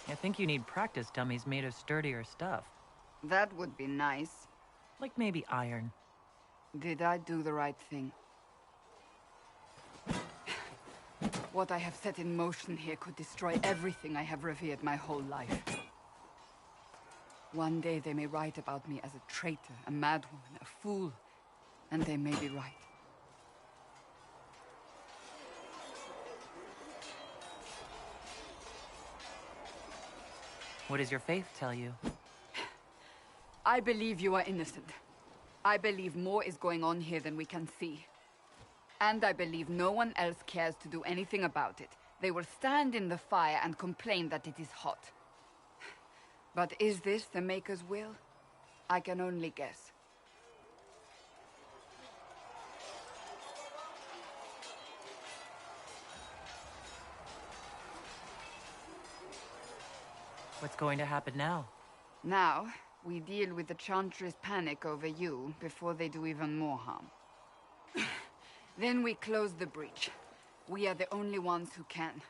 I think you need practice dummies made of sturdier stuff. That would be nice. Like maybe iron. Did I do the right thing? What I have set in motion here could destroy everything I have revered my whole life. One day they may write about me as a traitor, a madwoman, a fool, and they may be right. What does your faith tell you? I believe you are innocent. I believe more is going on here than we can see. And I believe no one else cares to do anything about it. They will stand in the fire and complain that it is hot. But is this the Maker's will? I can only guess. What's going to happen now? Now, we deal with the Chantry's panic over you before they do even more harm. Then we close the breach. We are the only ones who can.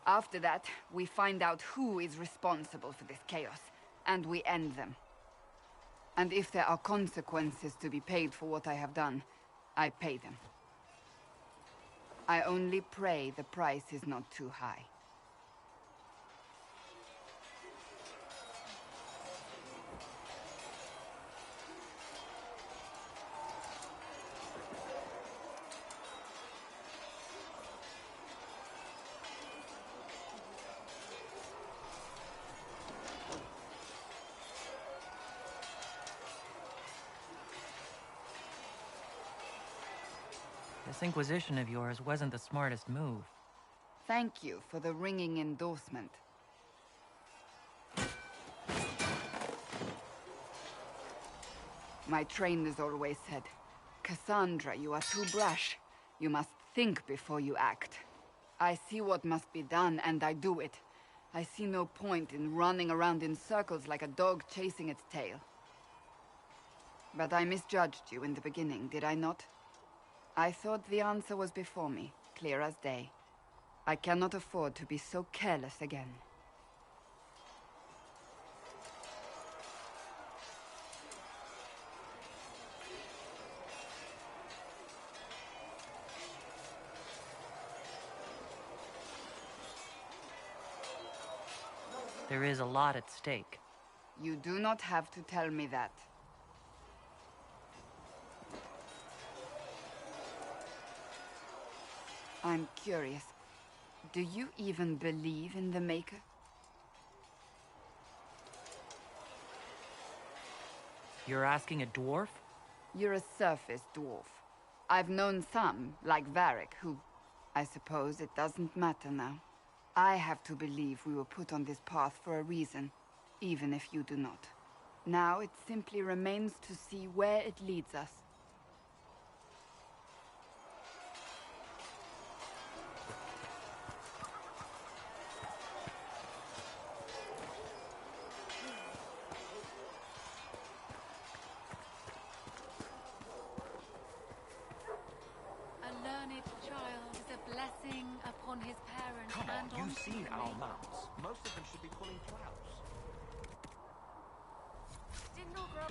After that, we find out who is responsible for this chaos, and we end them. And if there are consequences to be paid for what I have done, I pay them. I only pray the price is not too high. This Inquisition of yours wasn't the smartest move. Thank you for the ringing endorsement. My trainers always said, Cassandra, you are too brash. You must think before you act. I see what must be done, and I do it. I see no point in running around in circles like a dog chasing its tail. But I misjudged you in the beginning, did I not? I thought the answer was before me, clear as day. I cannot afford to be so careless again. There is a lot at stake. You do not have to tell me that. I'm curious. Do you even believe in the Maker? You're asking a dwarf? You're a surface dwarf. I've known some, like Varric, who... I suppose it doesn't matter now. I have to believe we were put on this path for a reason, even if you do not. Now it simply remains to see where it leads us. Come on, you've seen our mounts. Most of them should be pulling plows. Didn't all grow...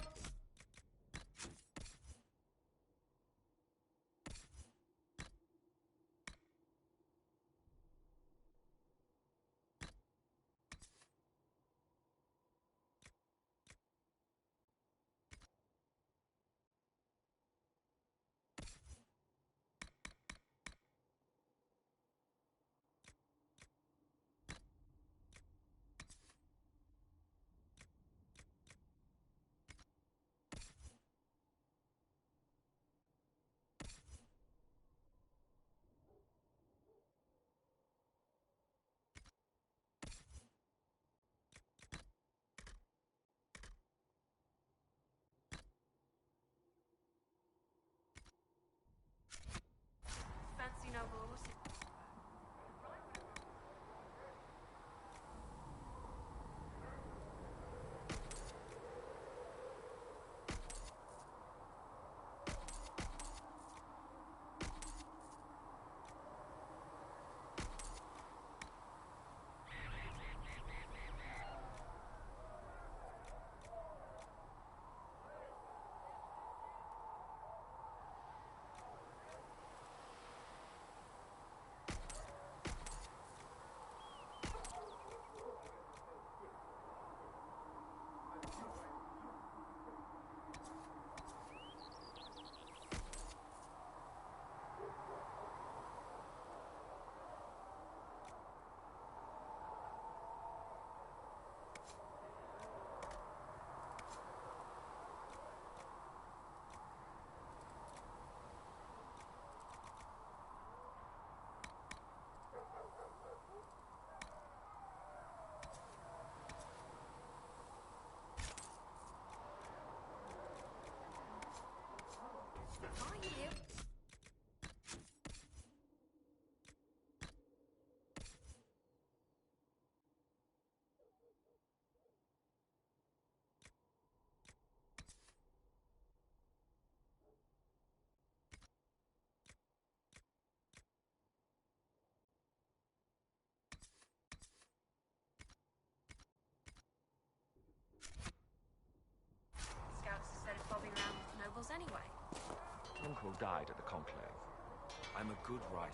I'm a good rider.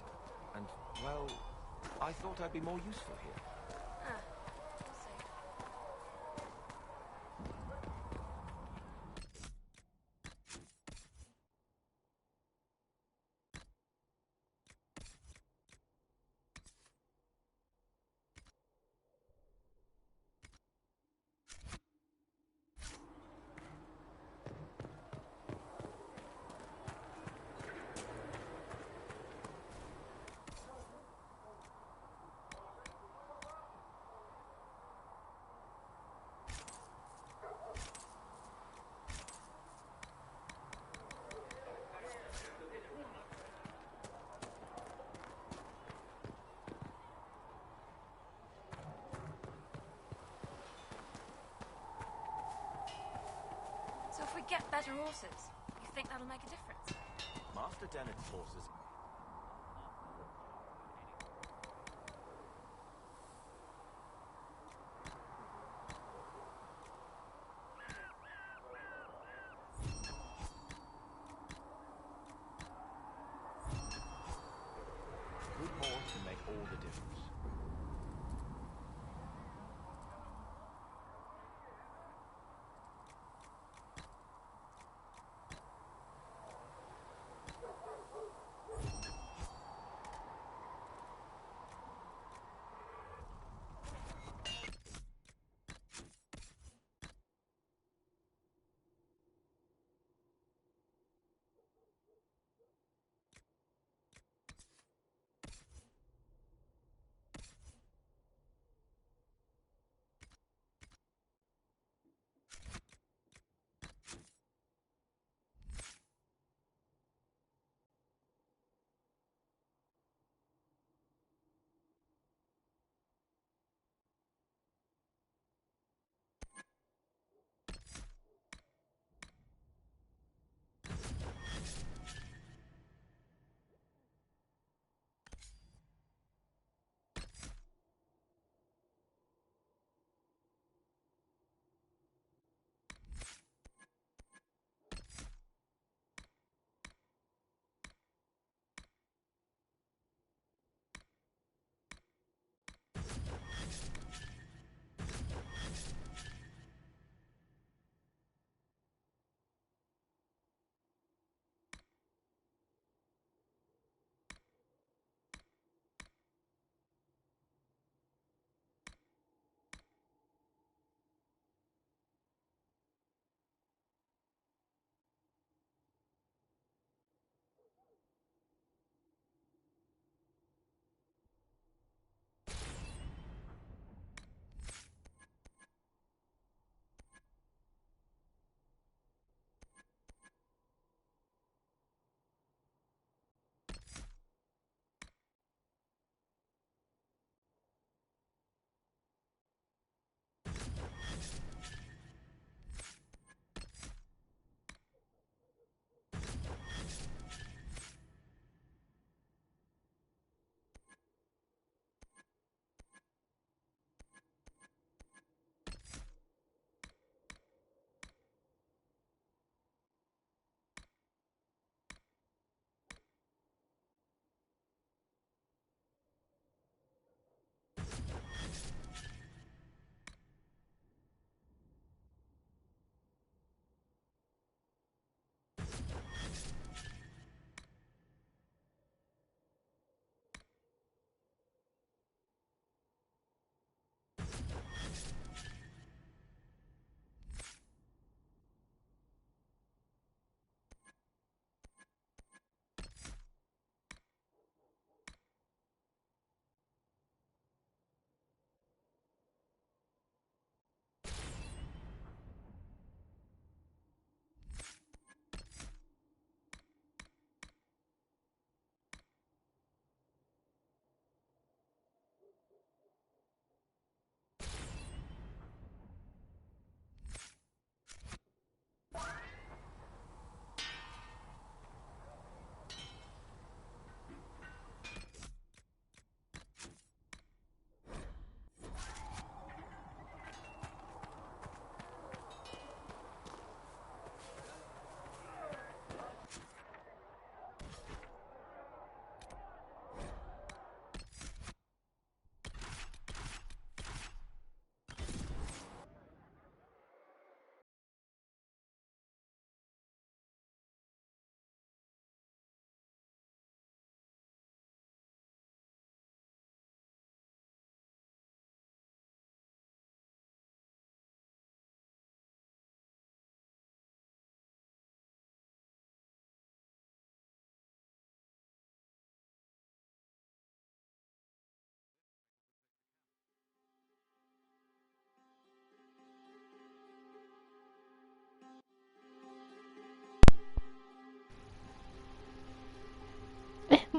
And, well, I thought I'd be more useful here. Ah, we'll see. So if we get better horses, you think that'll make a difference? Master Dennett's horses... Good horse can make all the difference.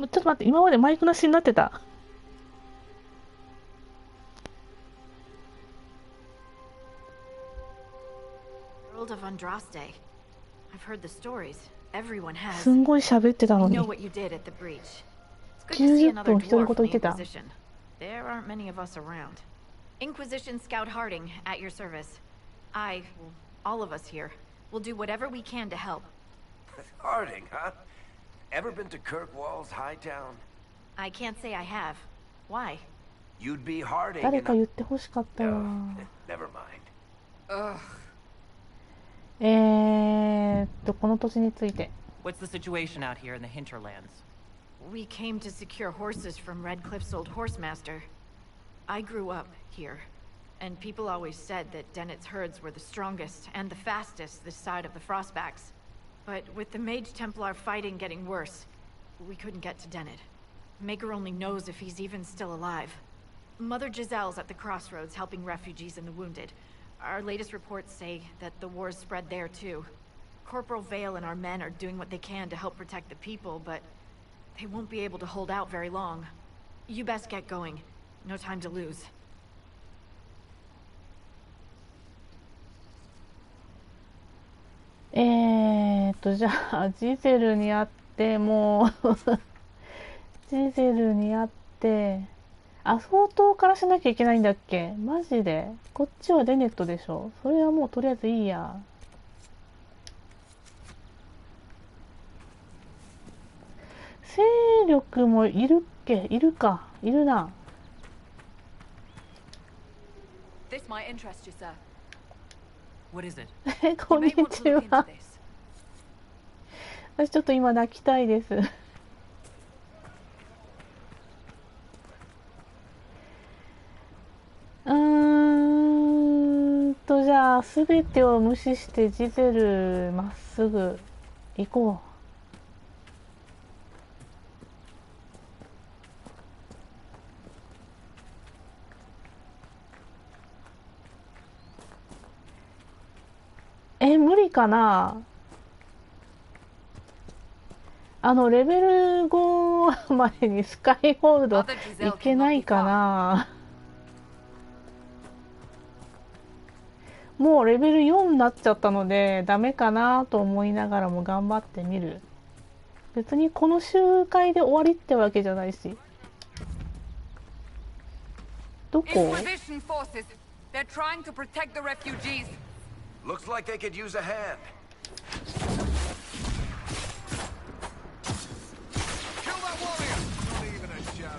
っと待って、今までマイクなしになってた。すんごい喋ってたのに。90分独り言言ってた。There aren't many of us around. Inquisition Scout Harding, at your service. All of us here, will do whatever we can to help. Harding, huh? Ever been to Kirkwall's Hightown? I can't say I have. Why? You'd be Harding. 誰か言ってほしかったわ。Never mind. この土地について。What's the situation out here in the hinterlands? We came to secure horses from Redcliffe's old horsemaster. I grew up here, and people always said that Dennett's herds were the strongest and the fastest this side of the Frostbacks. But with the Mage Templar fighting getting worse, we couldn't get to Dennett. Maker only knows if he's even still alive. Mother Giselle's at the crossroads helping refugees and the wounded. Our latest reports say that the war's spread there too. Corporal Vale and our men are doing what they can to help protect the people, but they won't be able to hold out very long. You best get going. No time to lose. じゃあジゼルに会ってもうジゼルに会って相当からしなきゃいけないんだっけ。マジでこっちはデネットでしょ。それはもうとりあえずいいや。勢力もいるっけ。いるか。いるな。This might interest you, sir. What is it? こんにちは。私ちょっと今泣きたいです。じゃあ全てを無視してジゼルまっすぐ行こう。無理かな。レベル5までにスカイホールドいけないかな。もうレベル4になっちゃったのでダメかなと思いながらも頑張ってみる。別にこの集会で終わりってわけじゃないし。どこ？Inquisition forces. They're trying to protect the refugees. Looks like they could use a hand. Kill that warrior! Not even a challenge.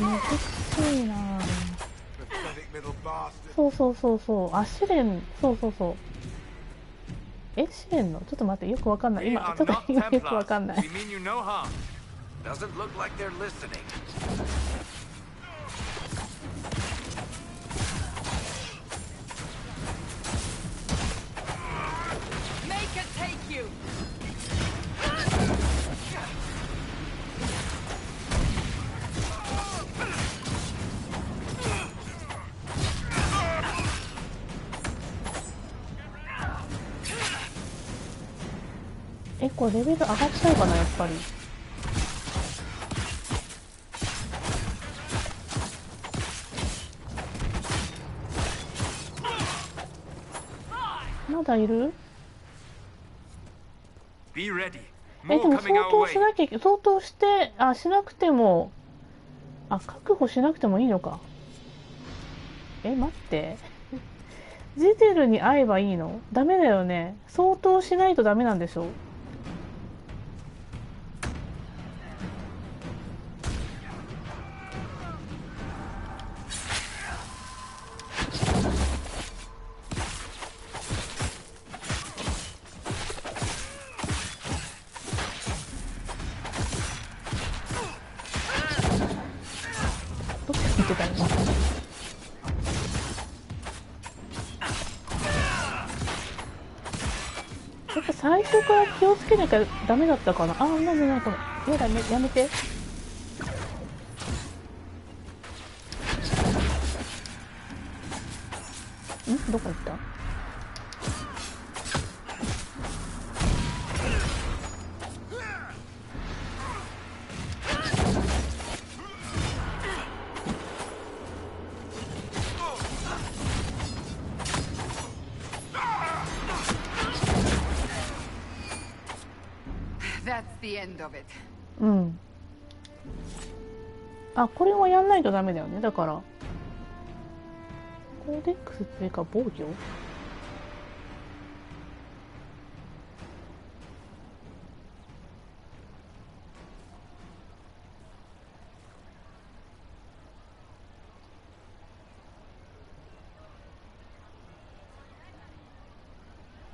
難しいな。そう。試練、そう。試練のちょっと待って、よくわかんない。今ちょっとよくわかんない。Doesn't look like they're listening. Make it take you. これレベル上がっちゃうかなやっぱり。まだいる？でも相当しなきゃ、相当して、しなくても、確保しなくてもいいのか。待って。ジゼルに会えばいいの？ダメだよね。相当しないとダメなんでしょ？最初から気をつけなきゃダメだったかな。なんでないこれ。やめて。どこ行った？ the end of it. うん。あ、これはやんないとダメだよね。だから。コーデックスっていうか防御？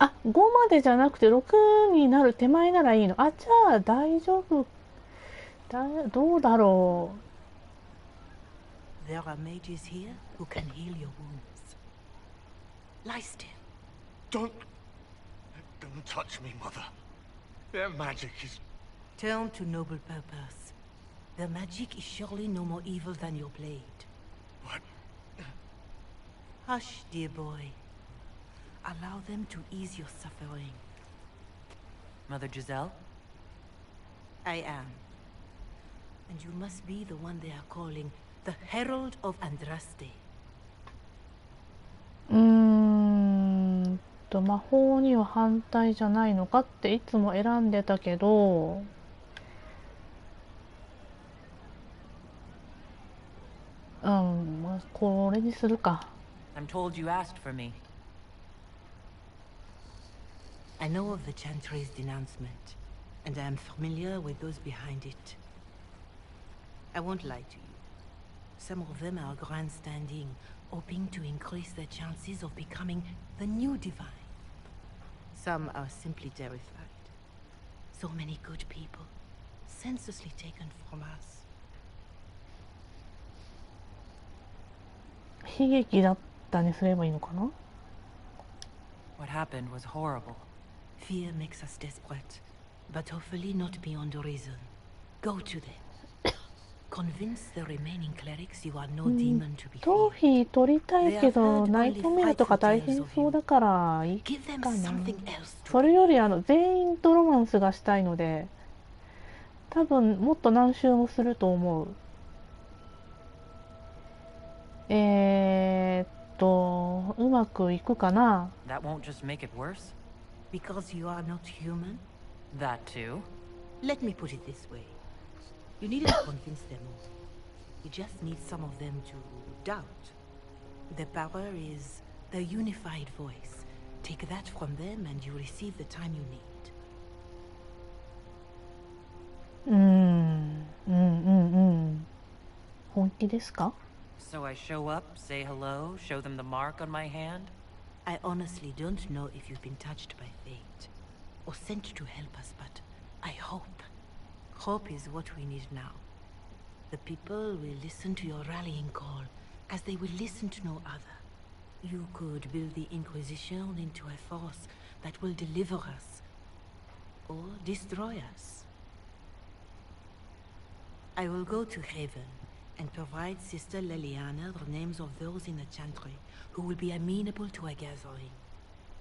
あ、5までじゃなくて6になる手前ならいいの。あ、じゃあ大丈夫。どうだろう。There are mages here who can heal your wounds. Lie still. Don't touch me, Mother. Their magic is... Turn to noble purpose. Their magic is surely no more evil than your blade. What? Hush, dear boy. Allow them to ease your suffering. Mother Giselle? I am. And you must be the one they are calling the Herald of Andraste. 魔法には反対じゃないのかっていつも選んでたけど、これにするか。I'm told you asked for me. I know of the Chantry's denouncement, and I am familiar with those behind it. I won't lie to you. Some of them are grandstanding, hoping to increase their chances of becoming the new divine. Some are simply terrified. So many good people, senselessly taken from us. 悲劇だったにすればいいのかな? What happened was horrible. Fear makes us desperate, but hopefully not beyond reason. Go to them. Convince the remaining clerics you are no demon to be feared. トロフィー取りたいけど、ナイトメアとか大変そうだからいいかな。それより全員とロマンスがしたいので、多分もっと何周もすると思う。うまくいくかな。 That won't just make it worse? Because you are not human? That too? Let me put it this way. You needn't convince them all. You just need some of them to doubt. The power is the unified voice. Take that from them and you receive the time you need. 本気ですか? So I show up, say hello, show them the mark on my hand? I honestly don't know if you've been touched by fate or sent to help us, but I hope. Hope is what we need now. The people will listen to your rallying call as they will listen to no other. You could build the Inquisition into a force that will deliver us or destroy us. I will go to Haven and provide Sister Leliana the names of those in the Chantry who will be amenable to a gathering.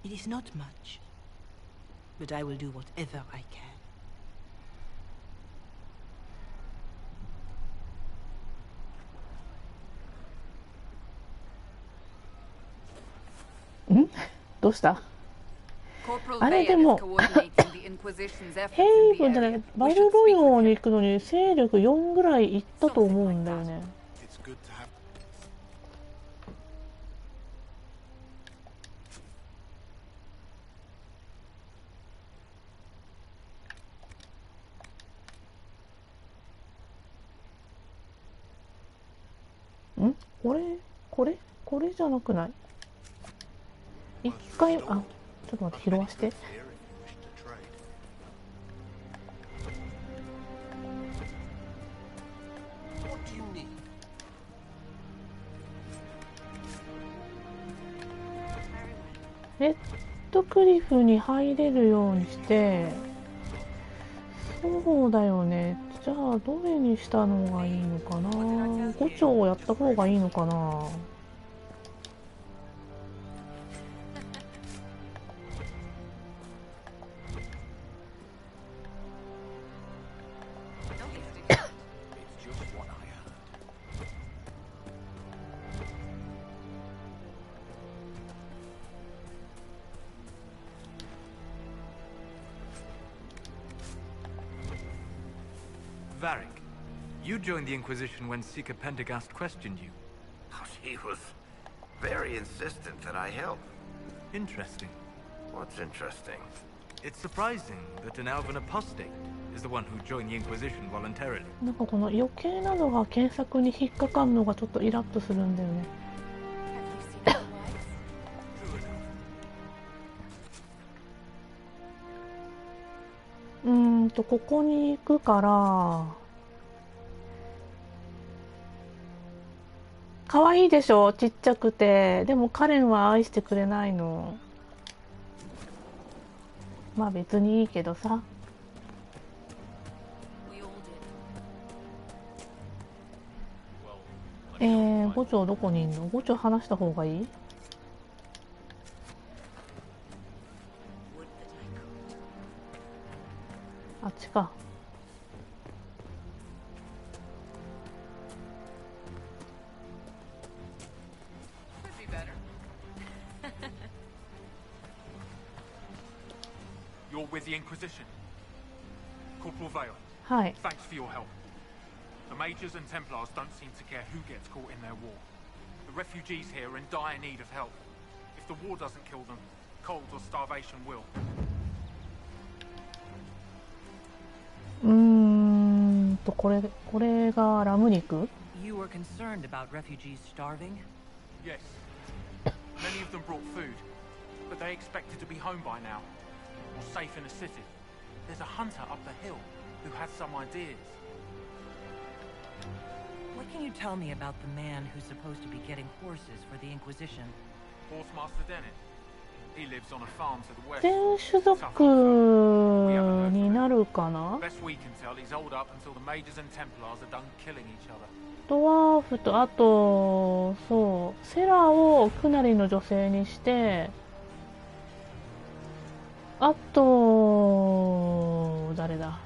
It is not much, but I will do whatever I can. ん？どうした？あれでもヘイブンじゃない、バルロヨに行くのに勢力4ぐらい行ったと思うんだよね。これじゃなくない？一回、あ、ちょっと待って、拾わして。レッドクリフに入れるようにして、そうだよね。じゃあどれにしたのがいいのかな。5丁をやった方がいいのかな。Varric. You joined the Inquisition when Seeker Pendergast questioned you. He was very insistent that I help. Interesting. What's interesting? It's surprising that an elven apostate is the one who joined the Inquisition voluntarily. なんかこの余計なのが検索に引っかかるのがちょっとイラッとするんだよね。ここに行くから可愛いでしょ、ちっちゃくて。でもカレンは愛してくれないの。まあ別にいいけどさ。五丁どこにいんの？五丁話した方がいい？あっちか。You're with the Inquisition. Corporal Vale. Hi. Thanks for your help. The Mages and Templars don't seem to care who gets caught in their war. The refugees here are in dire need of help. If the war doesn't kill them, cold or starvation will. これがラム肉？ You were concerned about refugees starving? Yes. Many of them brought food, but they expected to be home by now, or safe in a city. There's a hunter up the hill who has some ideas. What can you tell me about the man who's supposed to be getting horses for the Inquisition? Horsemaster Dennis. He lives on a farm to the west. 全種族になるかな？ Best we can tell, he's holed up until the Mages and Templars are done killing each other. ドワーフとあとそうセラをクナリの女性にして、あと誰だ？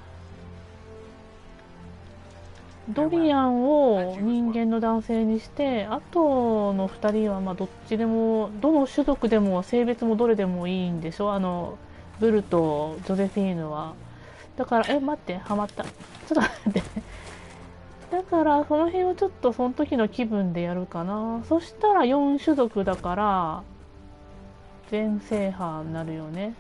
ドリアンを人間の男性にして、あとの2人はまあどっちでも、どの種族でも性別もどれでもいいんでしょ、ブルとジョゼフィーヌは。だから待って、ハマった。ちょっと待ってだからその辺をちょっとその時の気分でやるかな。そしたら4種族だから全制覇になるよね。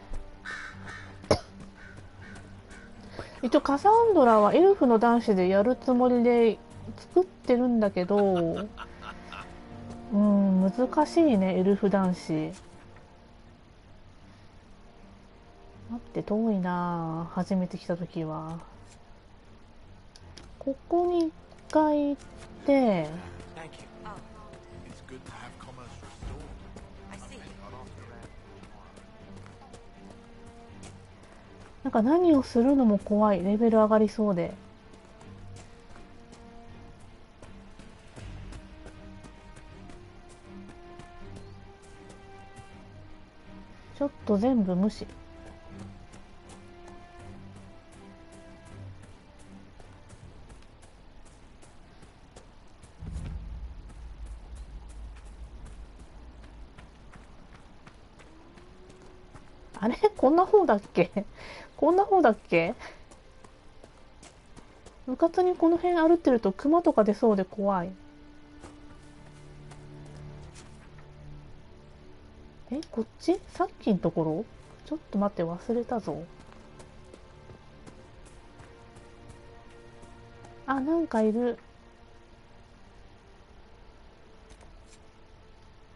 一応カサンドラはエルフの男子でやるつもりで作ってるんだけど、難しいね、エルフ男子。待って遠いな、初めて来た時は。ここに一回行ってなんか何をするのも怖い。レベル上がりそうで。ちょっと全部無視。あれこんな方だっけこんな方だっけ。うかつにこの辺歩ってるとクマとか出そうで怖い。こっちさっきのところちょっと待って忘れたぞ。あ、なんかいる。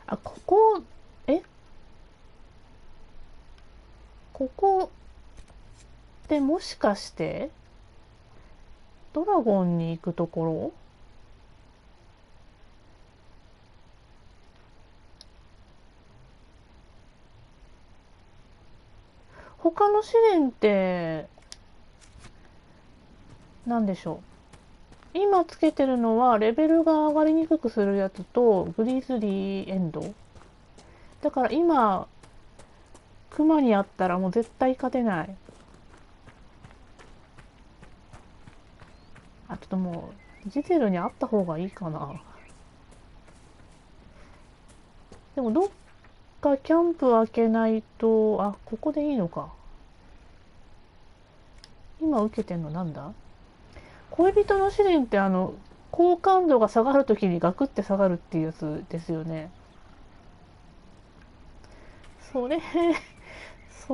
あ、ここここってもしかしてドラゴンに行くところ？他の試練って何でしょう。今つけてるのはレベルが上がりにくくするやつとグリズリーエンドだから今クマにあったらもう絶対勝てない。あ、ちょっともうジゼルにあった方がいいかな。でもどっかキャンプ開けないと、あ、ここでいいのか。今受けてんのなんだ？恋人の試練って好感度が下がるときにガクって下がるっていうやつですよね。そ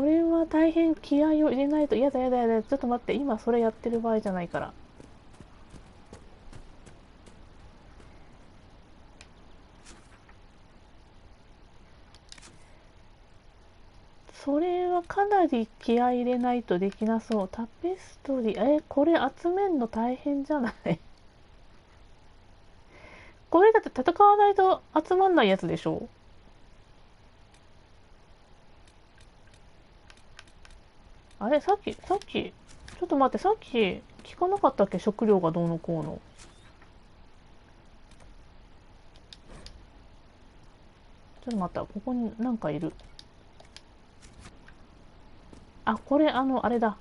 れは大変気合を入れないと。やだやだやだ、ちょっと待って、今それやってる場合じゃないから。それはかなり気合い入れないとできなそう。タペストリー、これ集めんの大変じゃないこれだって戦わないと集まんないやつでしょ。あれ、さっき、ちょっと待って、さっき聞かなかったっけ、食料がどうのこうの。ちょっと待った、ここになんかいる。あ、これ、あれだ。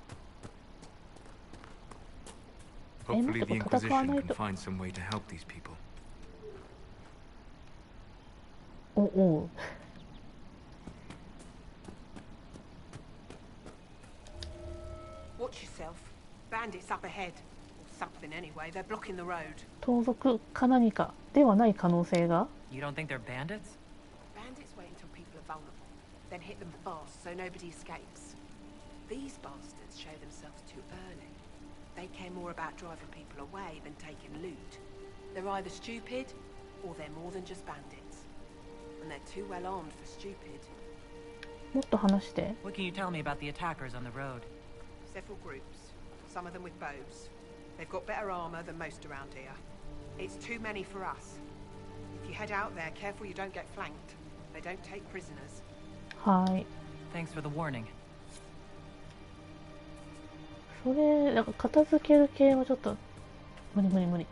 Hopefully the Inquisition can find some way to help these people. おう。Watch yourself. Bandits up ahead. Or something anyway. They're blocking the road. 盗賊か何かではない可能性が。 You don't think they're bandits? Bandits wait until people are vulnerable, then hit them fast so nobody escapes. These bastards show themselves too early. They care more about driving people away than taking loot. They're either stupid, or they're more than just bandits. And they're too well armed for stupid. もっと話して。 What can you tell me about the attackers on the road? Several groups, some of them with bows. They've got better armor than most around here. It's too many for us. If you head out there, careful you don't get flanked. They don't take prisoners. はい。 Thanks for the warning. それ、なんか片付ける系はちょっと無理。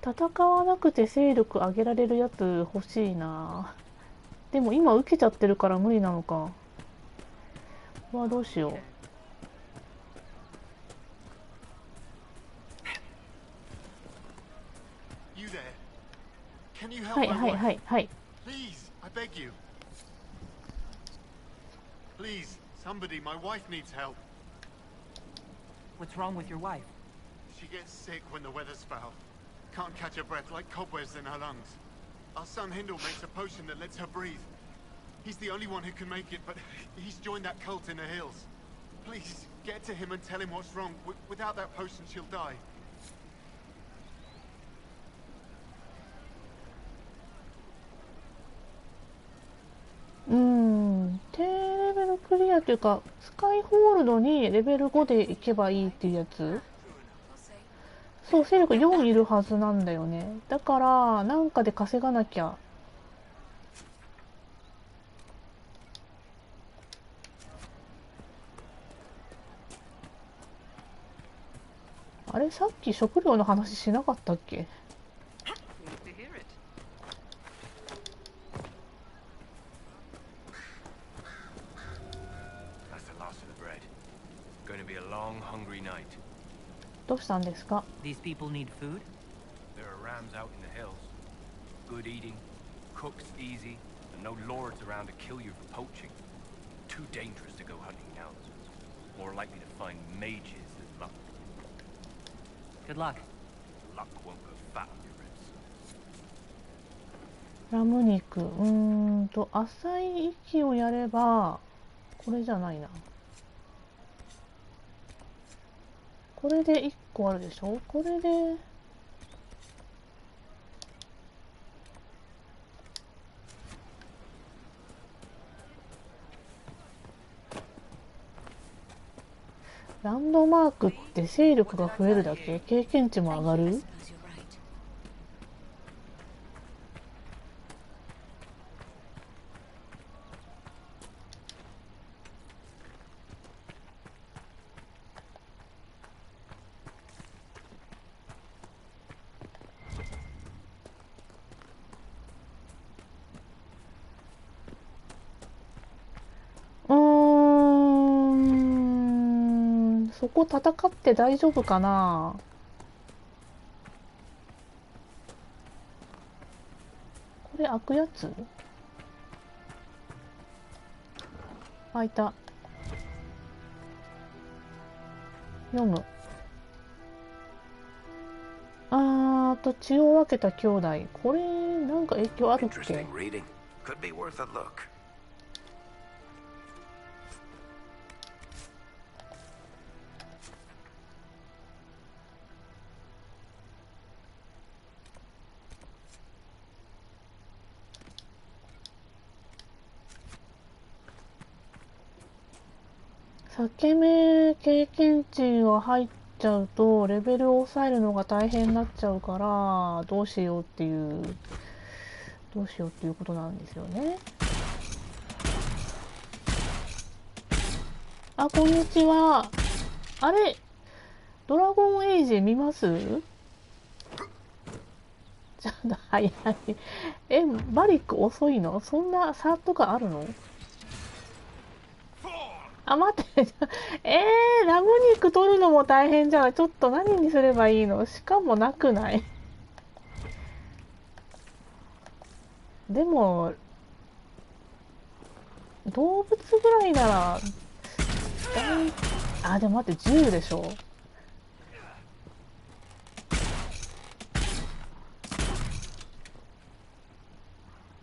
戦わなくて勢力上げられるやつ欲しいな。でも今受けちゃってるから無理なのか。うわ、どうしよう。はい。Please, I beg you. Please, somebody, my wife needs help. What's wrong with your wife? She gets sick when the weather's foul. Can't catch her breath like cobwebs in her lungs. Our son Hindle makes a potion that lets her breathe. He's the only one who can make it, but he's joined that cult in the hills. Please, get to him and tell him what's wrong. Without that potion, she'll die. 低レベルクリアというか、スカイホールドにレベル5で行けばいいっていうやつ。そう、勢力4いるはずなんだよね。だからなんかで稼がなきゃ。あれ、さっき食料の話しなかったっけ。どうしたんですか。 These people need food? There are rams out in the hills. Good eating, cooked easy, and no lords around to kill you for poaching. Too dangerous to go hunting now. More likely to find mages than luck. Good luck. Luck won't go fat on your ribs. ラム肉。浅い息をやれば、これじゃないな。これで1個あるでしょ。これでランドマークって勢力が増えるだけ、経験値も上がる。そこ戦って大丈夫かな。これ開くやつ。あ、いた。読む。血を分けた兄弟。これ、なんか影響あるっけ？裂け目経験値が入っちゃうとレベルを抑えるのが大変になっちゃうからどうしようっていうことなんですよね。あ、こんにちは。あれ、ドラゴンエイジ見ます？ちょっと早い。バリック遅いの？そんな差とかあるの？あ、待って。ラム肉取るのも大変じゃん。ちょっと何にすればいいの？しかもなくない？でも、動物ぐらいなら、でも待って、10でしょ。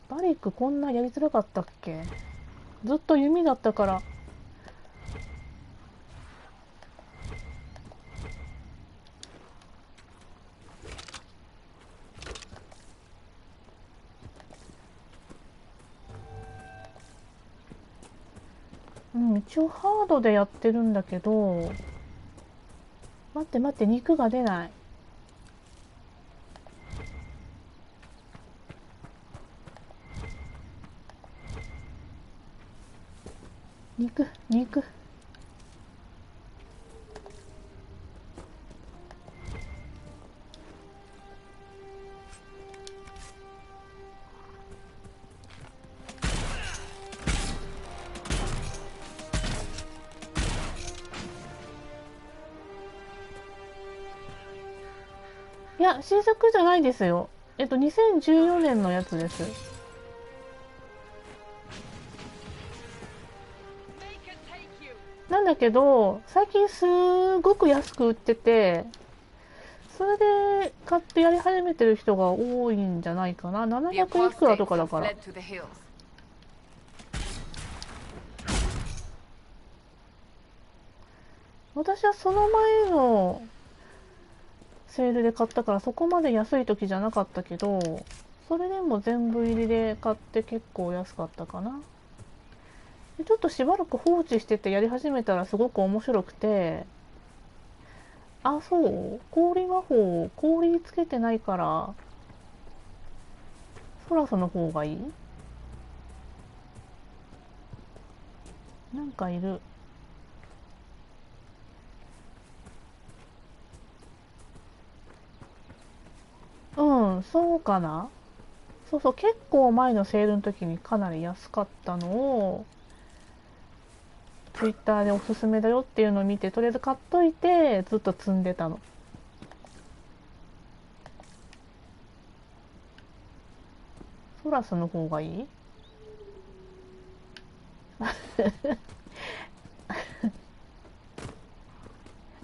バリックこんなやりづらかったっけ？ずっと弓だったから。一応ハードでやってるんだけど、待って、肉が出ない。肉。いや、新作じゃないですよ。2014年のやつです。なんだけど、最近すごく安く売ってて、それで買ってやり始めてる人が多いんじゃないかな。700いくらとかだから。私はその前のセールで買ったからそこまで安い時じゃなかったけど、それでも全部入りで買って結構安かったかな。でちょっとしばらく放置しててやり始めたらすごく面白くて、あ、そう、氷魔法、氷つけてないからソラスの方がいい？なんかいる。そうかな。そう、結構前のセールの時にかなり安かったのをツイッターでおすすめだよっていうのを見て、とりあえず買っといてずっと積んでたの。ソラスの方がいい？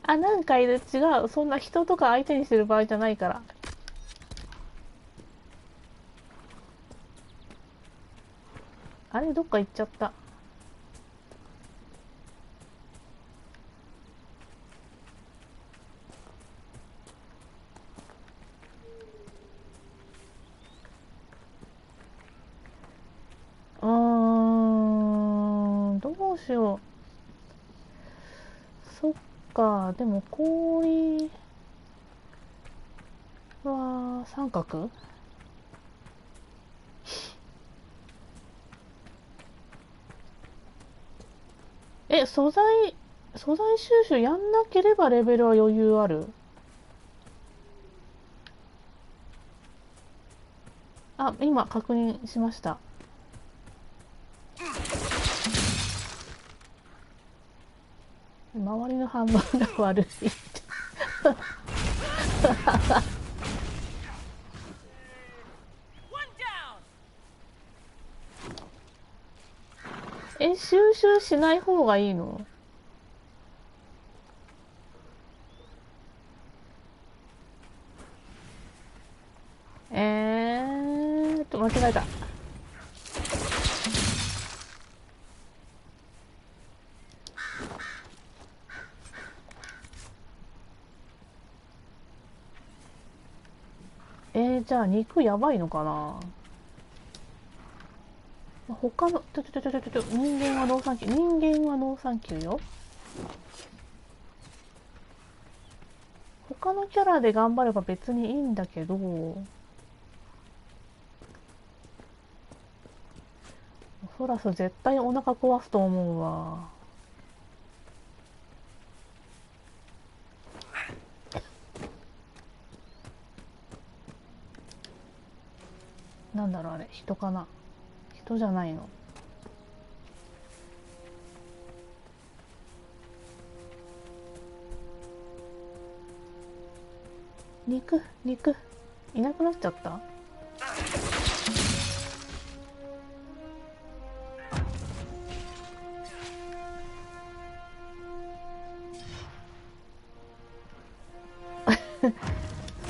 あ、なんかいる。違う、そんな人とか相手にしてる場合じゃないから。あれ、どっか行っちゃった。どうしよう。そっか、でも氷は三角？素材収集やんなければレベルは余裕ある。あ、今確認しました。周りの反応が悪い。収集しない方がいいの？間違えた。じゃあ肉やばいのかな。他の人間はノーサンキュー、人間はノーサンキューよ。他のキャラで頑張れば別にいいんだけど、ソラス絶対お腹壊すと思うわ。なんだろうあれ、人かな？人じゃないの。肉いなくなっちゃった。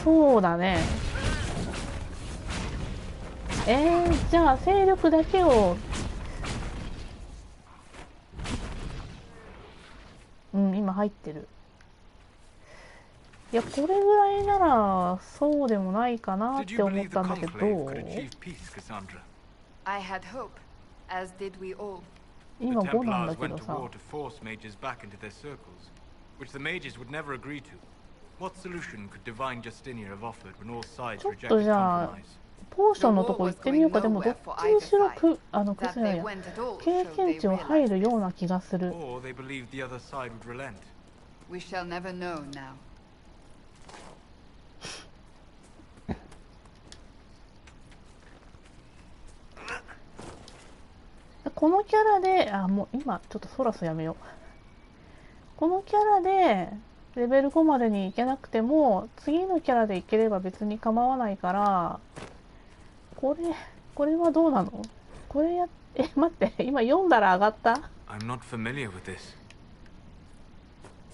そうだね。じゃあ勢力だけを、今入ってる。いや、これぐらいならそうでもないかなって思ったんだけど、今5なんだけどさ。ちょっとじゃあポーションのとこ行ってみようか。でもどっちにしろ経験値を入るような気がする。このキャラで、もう今ちょっとソラスやめよう。このキャラでレベル5までに行けなくても次のキャラで行ければ別に構わないから、これはどうなの？これ待って、今読んだら上がった？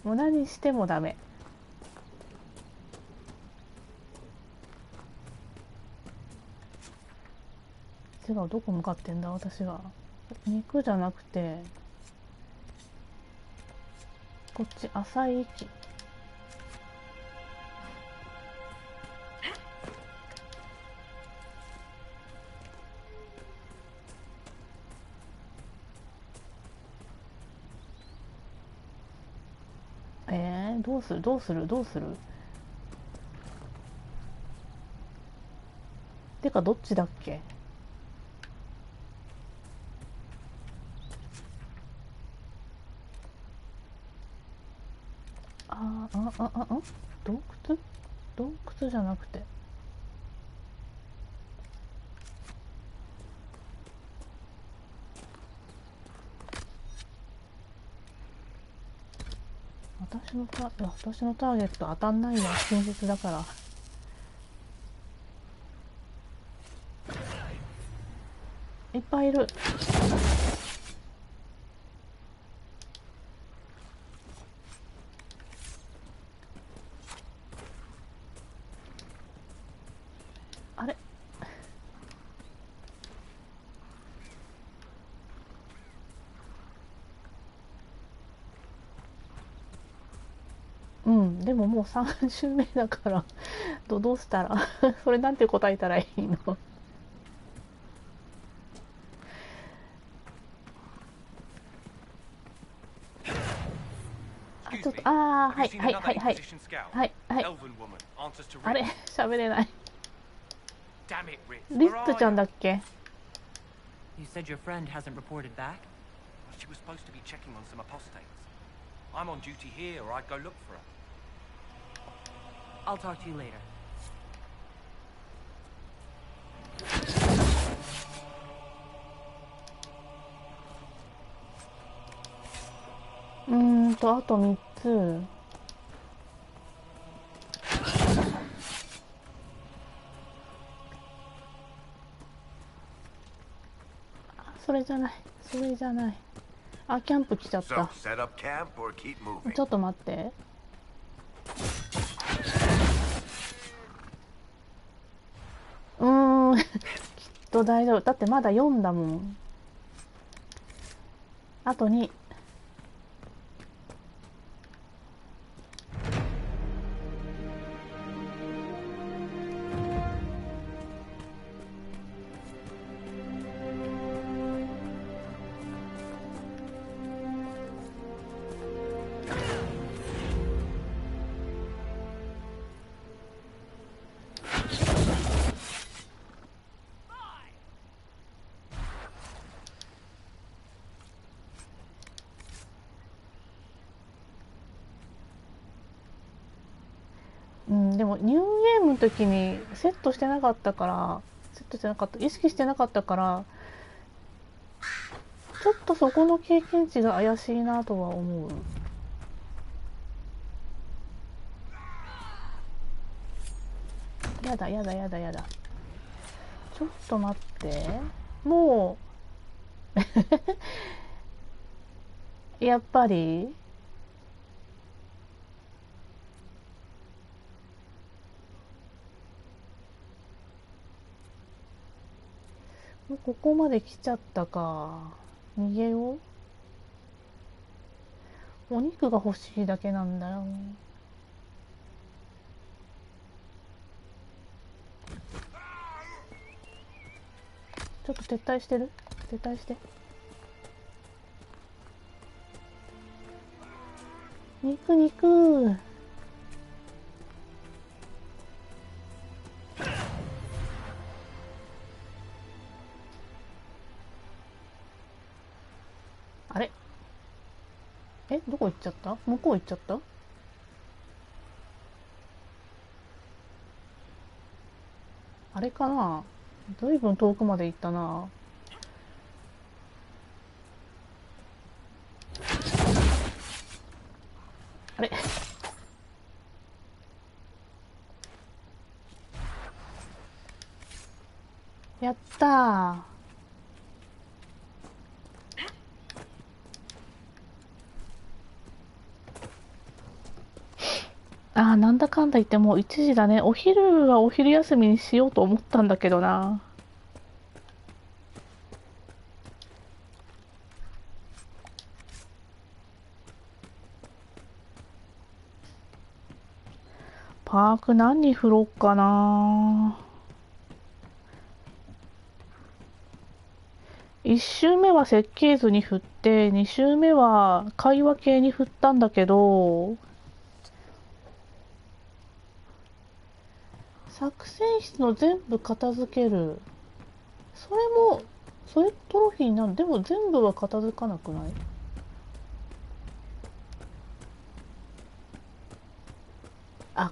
もう何してもダメ。違う、どこ向かってんだ私は。肉じゃなくてこっち、浅い息。どうするてかどっちだっけ？洞窟じゃなくて、私のターゲット当たんないのは真実だから。いっぱいいる。あれ、でももう3周目だからどうしたらそれなんて答えたらいいの？ちょっとはいあれ、喋れない。リッツちゃんだっけ？You said your friend hasn't reported back? She was supposed to be checking on some apostates. I'm on duty here, or I'd go look for her. I'll talk to you later. あと3つ。それじゃない、それじゃない。あ、キャンプ来ちゃった。ちょっと待って。きっと大丈夫。だってまだ4だもん。あと2。でもニューゲームの時にセットしてなかったから、意識してなかったから、ちょっとそこの経験値が怪しいなとは思う。やだやだやだやだ。ちょっと待って。もうやっぱりもうここまで来ちゃったか。逃げよう。お肉が欲しいだけなんだよ。ちょっと撤退してる？撤退して。肉肉。あれ？どこ行っちゃった？向こう行っちゃった？あれかな？ずいぶん遠くまで行ったな。あれ？やったー。なんだかんだ言ってもう1時だね。お昼はお昼休みにしようと思ったんだけどな。パーク何に振ろうかな。1周目は設計図に振って、2周目は会話系に振ったんだけど、作戦室の全部片付ける。それトロフィーなんでも全部は片付かなくない？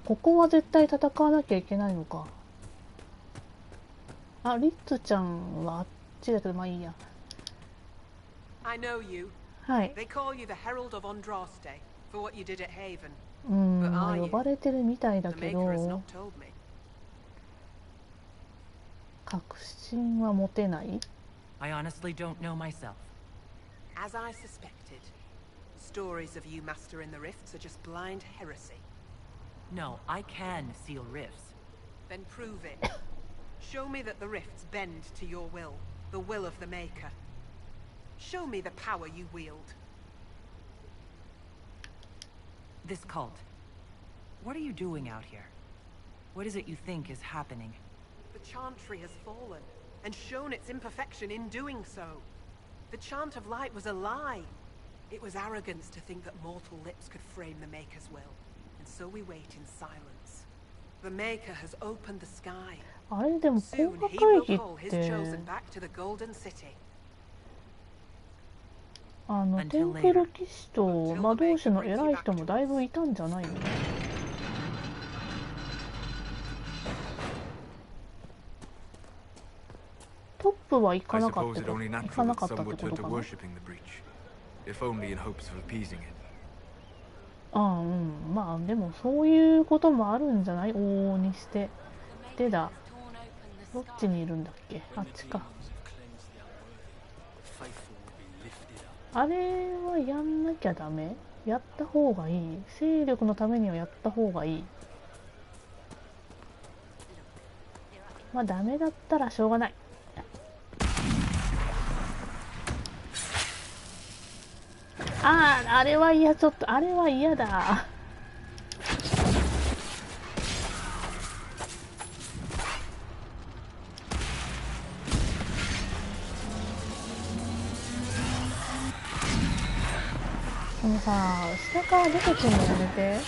ここは絶対戦わなきゃいけないのか。リッツちゃんはあっちだけど、まあいいや。I know you. はい。They call you the Herald of Andraste for what you did at Haven. 呼ばれてるみたいだけど、確信は持てない。I honestly don't know myself. As I suspected, stories of you mastering the rifts are just blind heresy. No, I can seal rifts. Then prove it. Show me that the rifts bend to your will, the will of the Maker. Show me the power you wield. This cult. What are you doing out here? What is it you think is happening? The Chantry has fallen, and shown its imperfection in doing so. The Chant of Light was a lie. It was arrogance to think that mortal lips could frame the Maker's will. And so we wait in silence. The Maker has opened the sky. Soon he will call his chosen back to the Golden City. テンプル騎士と魔導士の偉い人もだいぶいたんじゃないの？トップは行かなかったってことかな。まあでもそういうこともあるんじゃない？往々にして。でだ。どっちにいるんだっけ？あっちか。あれはやんなきゃダメ？やった方がいい？勢力のためにはやった方がいい。まあダメだったらしょうがない。ああ、あれは嫌、ちょっとあれは嫌だ。このさ、下から出てくるのやめて。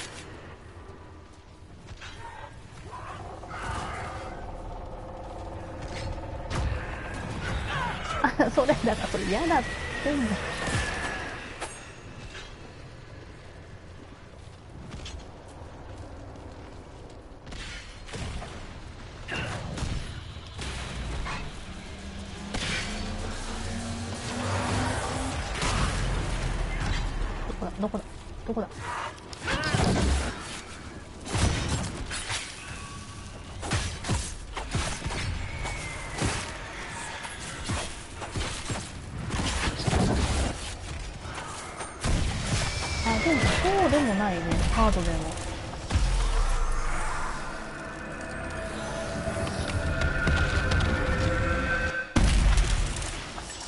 あ、それだからそれ嫌だってんだ。どこだどこだ。あ、でもそうでもないね、ハードでも。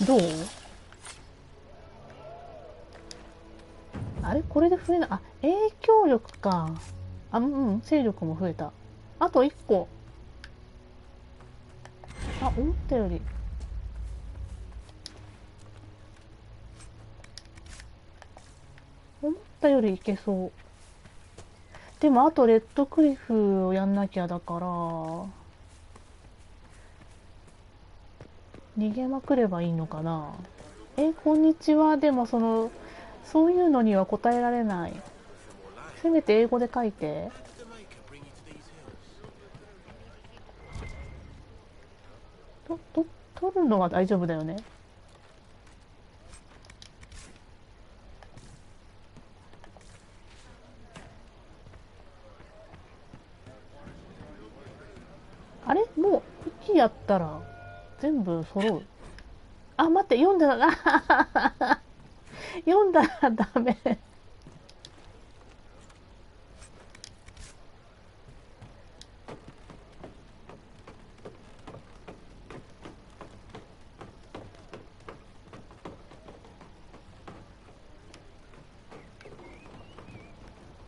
どう？あれこれで増えない。あ、影響力か。あ、うん、勢力も増えた。あと1個。あ、思ったより。思ったよりいけそう。でもあとレッドクリフをやんなきゃだから、逃げまくればいいのかな。こんにちは。でもそういうのには答えられない。せめて英語で書いて。取るのは大丈夫だよね。あれもう1やったら全部揃う。あ、待って、読んだら読んだらダメ。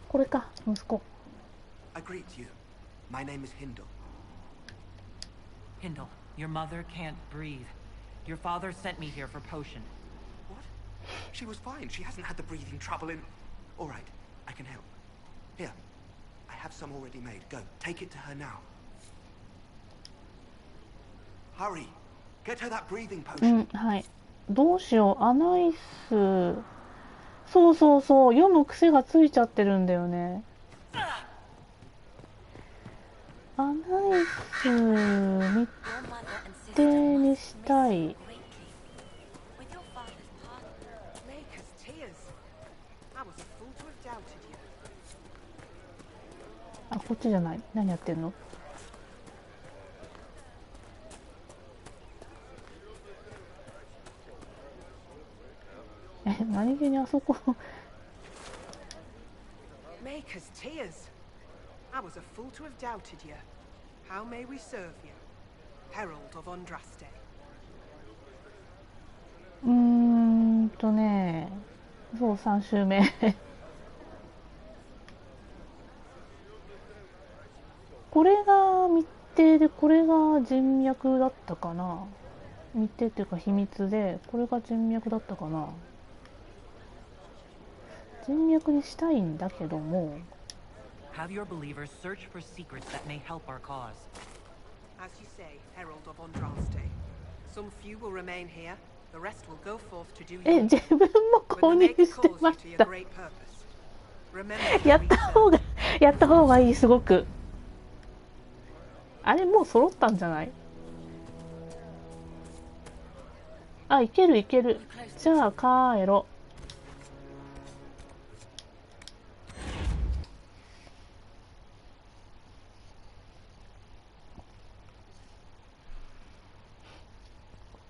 これか、息子。I greet you. My name is Hindle. Hindle, your mother can't breathe. Your father sent me here for potion. What? She was fine. She hasn't had the breathing trouble in... All right, I can help. Here, I have some already made. Go, take it to her now. Hurry, get her that breathing potion. はい。どうしよう、アナイス。そうそうそう、読む癖がついちゃってるんだよね。アナイス密定にしたい。あ、こっちじゃない。何やってんの？何気にあそこMaker's tears. I was a fool to have doubted you. How may we serve you? Herald of Andraste. そう、3周目これが密偵で、これが人脈だったかな。密偵っていうか秘密で、これが人脈だったかな。人脈にしたいんだけども。Have your believers search for secrets that may help our cause. As you say, Herald of Andraste. Some few will remain here. The rest will go forth to do your... 自分も購入してました。やった方がいい、すごく。あれもう揃ったんじゃない？あ、いけるいける。じゃあ帰ろ。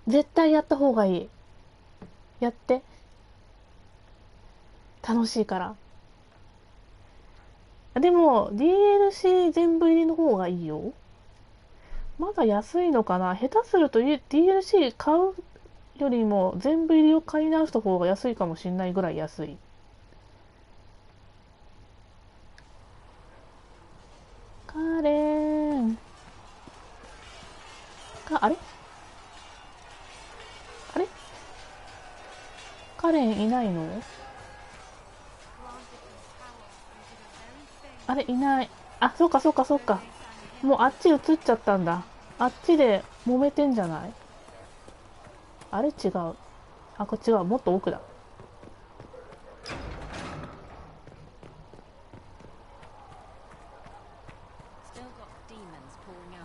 絶対やった方がいい。やって。楽しいから。でも DLC 全部入りの方がいいよ。まだ安いのかな。下手すると DLC 買うよりも全部入りを買い直した方が安いかもしれないぐらい安い。カレンあれカレンいないの？あれいない。あ、そうかそうかそうか。もうあっち移っちゃったんだ。あっちで揉めてんじゃない？あれ違う。あ、こっちはもっと奥だ。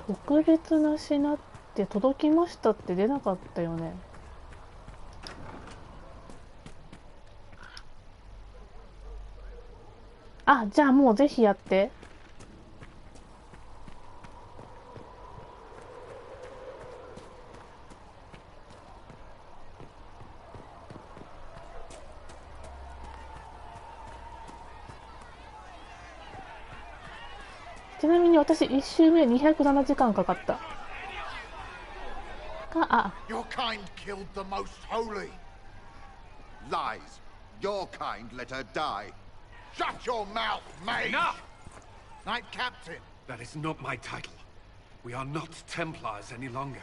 特別な品って届きましたって出なかったよね。あ、じゃあもうぜひやって。ちなみに私1周目207時間かかった。Your kind killed the most holy. Lies. Your kind let her die. Shut your mouth, mate! Enough! Knight Captain. That is not my title. We are not Templars any longer.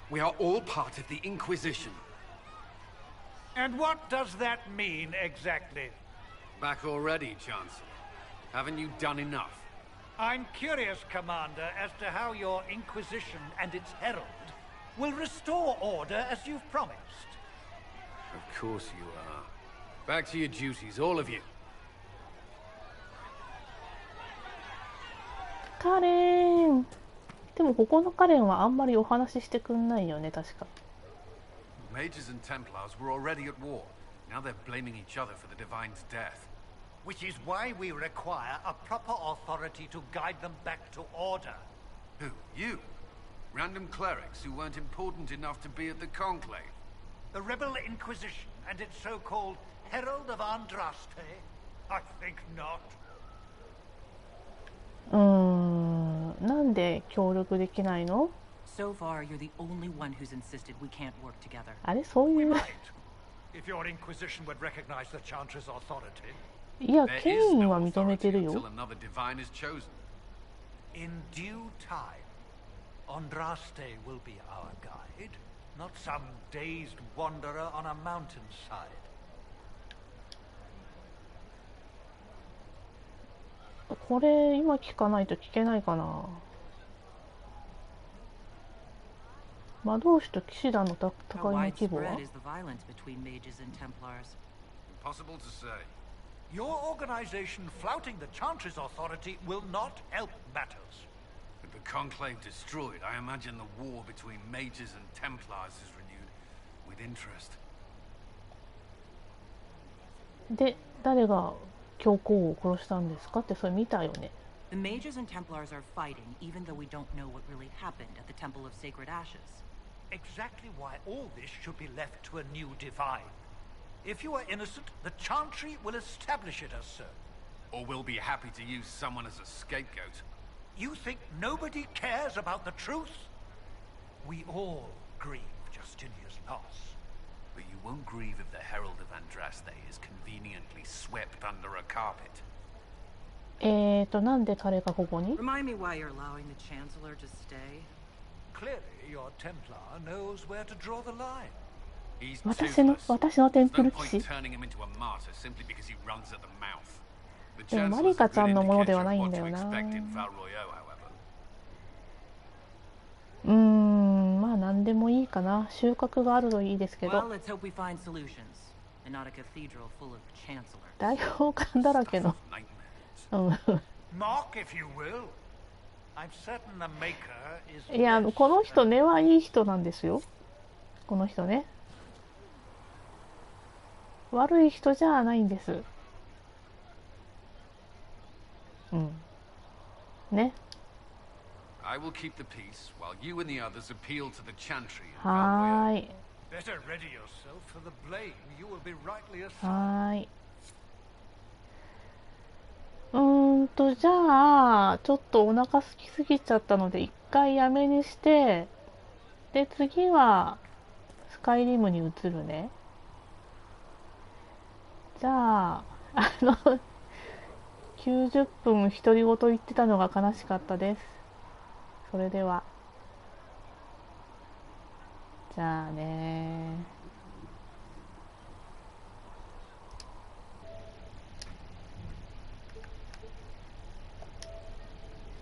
We are all part of the Inquisition. And what does that mean exactly? Back already, Chancellor. Haven't you done enough? I'm curious, Commander, as to how your Inquisition and its Herald will restore order as you've promised. Of course you are. Back to your duties, all of you. カレン。でもここのカレンはあんまりお話ししてくんないよね、確か。Mages and Templars were already at war. Now they're blaming each other for the Divine's death. Which is why we require a proper authority to guide them back to order. Who? You? Random clerics who weren't important enough to be at the Conclave? The Rebel Inquisition and its so-called Herald of Andraste? I think not. なんで協力できないの？ So far, you're the only one who's insisted we can't work together. あれ、そういう。If your Inquisition would recognize the Chantress' authority. いや、権威は認めてるよ。In due time, Andraste will be our guide, not some dazed wanderer on a mountainside. これ今聞かないと聞けないかな。魔導士と騎士団の戦いの規模は？ Impossible to say. Your organization flouting the Chantress' authority will not help matters. With the Conclave destroyed, I imagine the war between mages and Templars is renewed with interest. で、誰が教皇を殺したんですかってそれ見たよね。The mages and Templars are fighting, even though we don't know what really happened at the Temple of Sacred Ashes. Exactly why all this should be left to a new divine. If you are innocent, the Chantry will establish it as so. Or we'll be happy to use someone as a scapegoat. You think nobody cares about the truth? We all grieve Justinia's loss. But you won't grieve if the Herald of Andraste is conveniently swept under a carpet. なんで彼がここに？ Remind me why you're allowing the Chancellor to stay. Clearly, your Templar knows where to draw the line. 私のテンプル騎士。でもマリカちゃんのものではないんだよな。まあ何でもいいかな。収穫があるといいですけど。大法官だらけの。いや、この人根はいい人なんですよ。この人ね。悪い人じゃないんです。ね。I will keep the peace while you and the others appeal to the Chantry. はーい。Better ready yourself for the blame you will be rightly assigned. はーい。じゃあ、ちょっとお腹空きすぎちゃったので、一回やめにして、で、次は、スカイリムに移るね。じゃあ、90分独り言言ってたのが悲しかったです。それでは。じゃあね。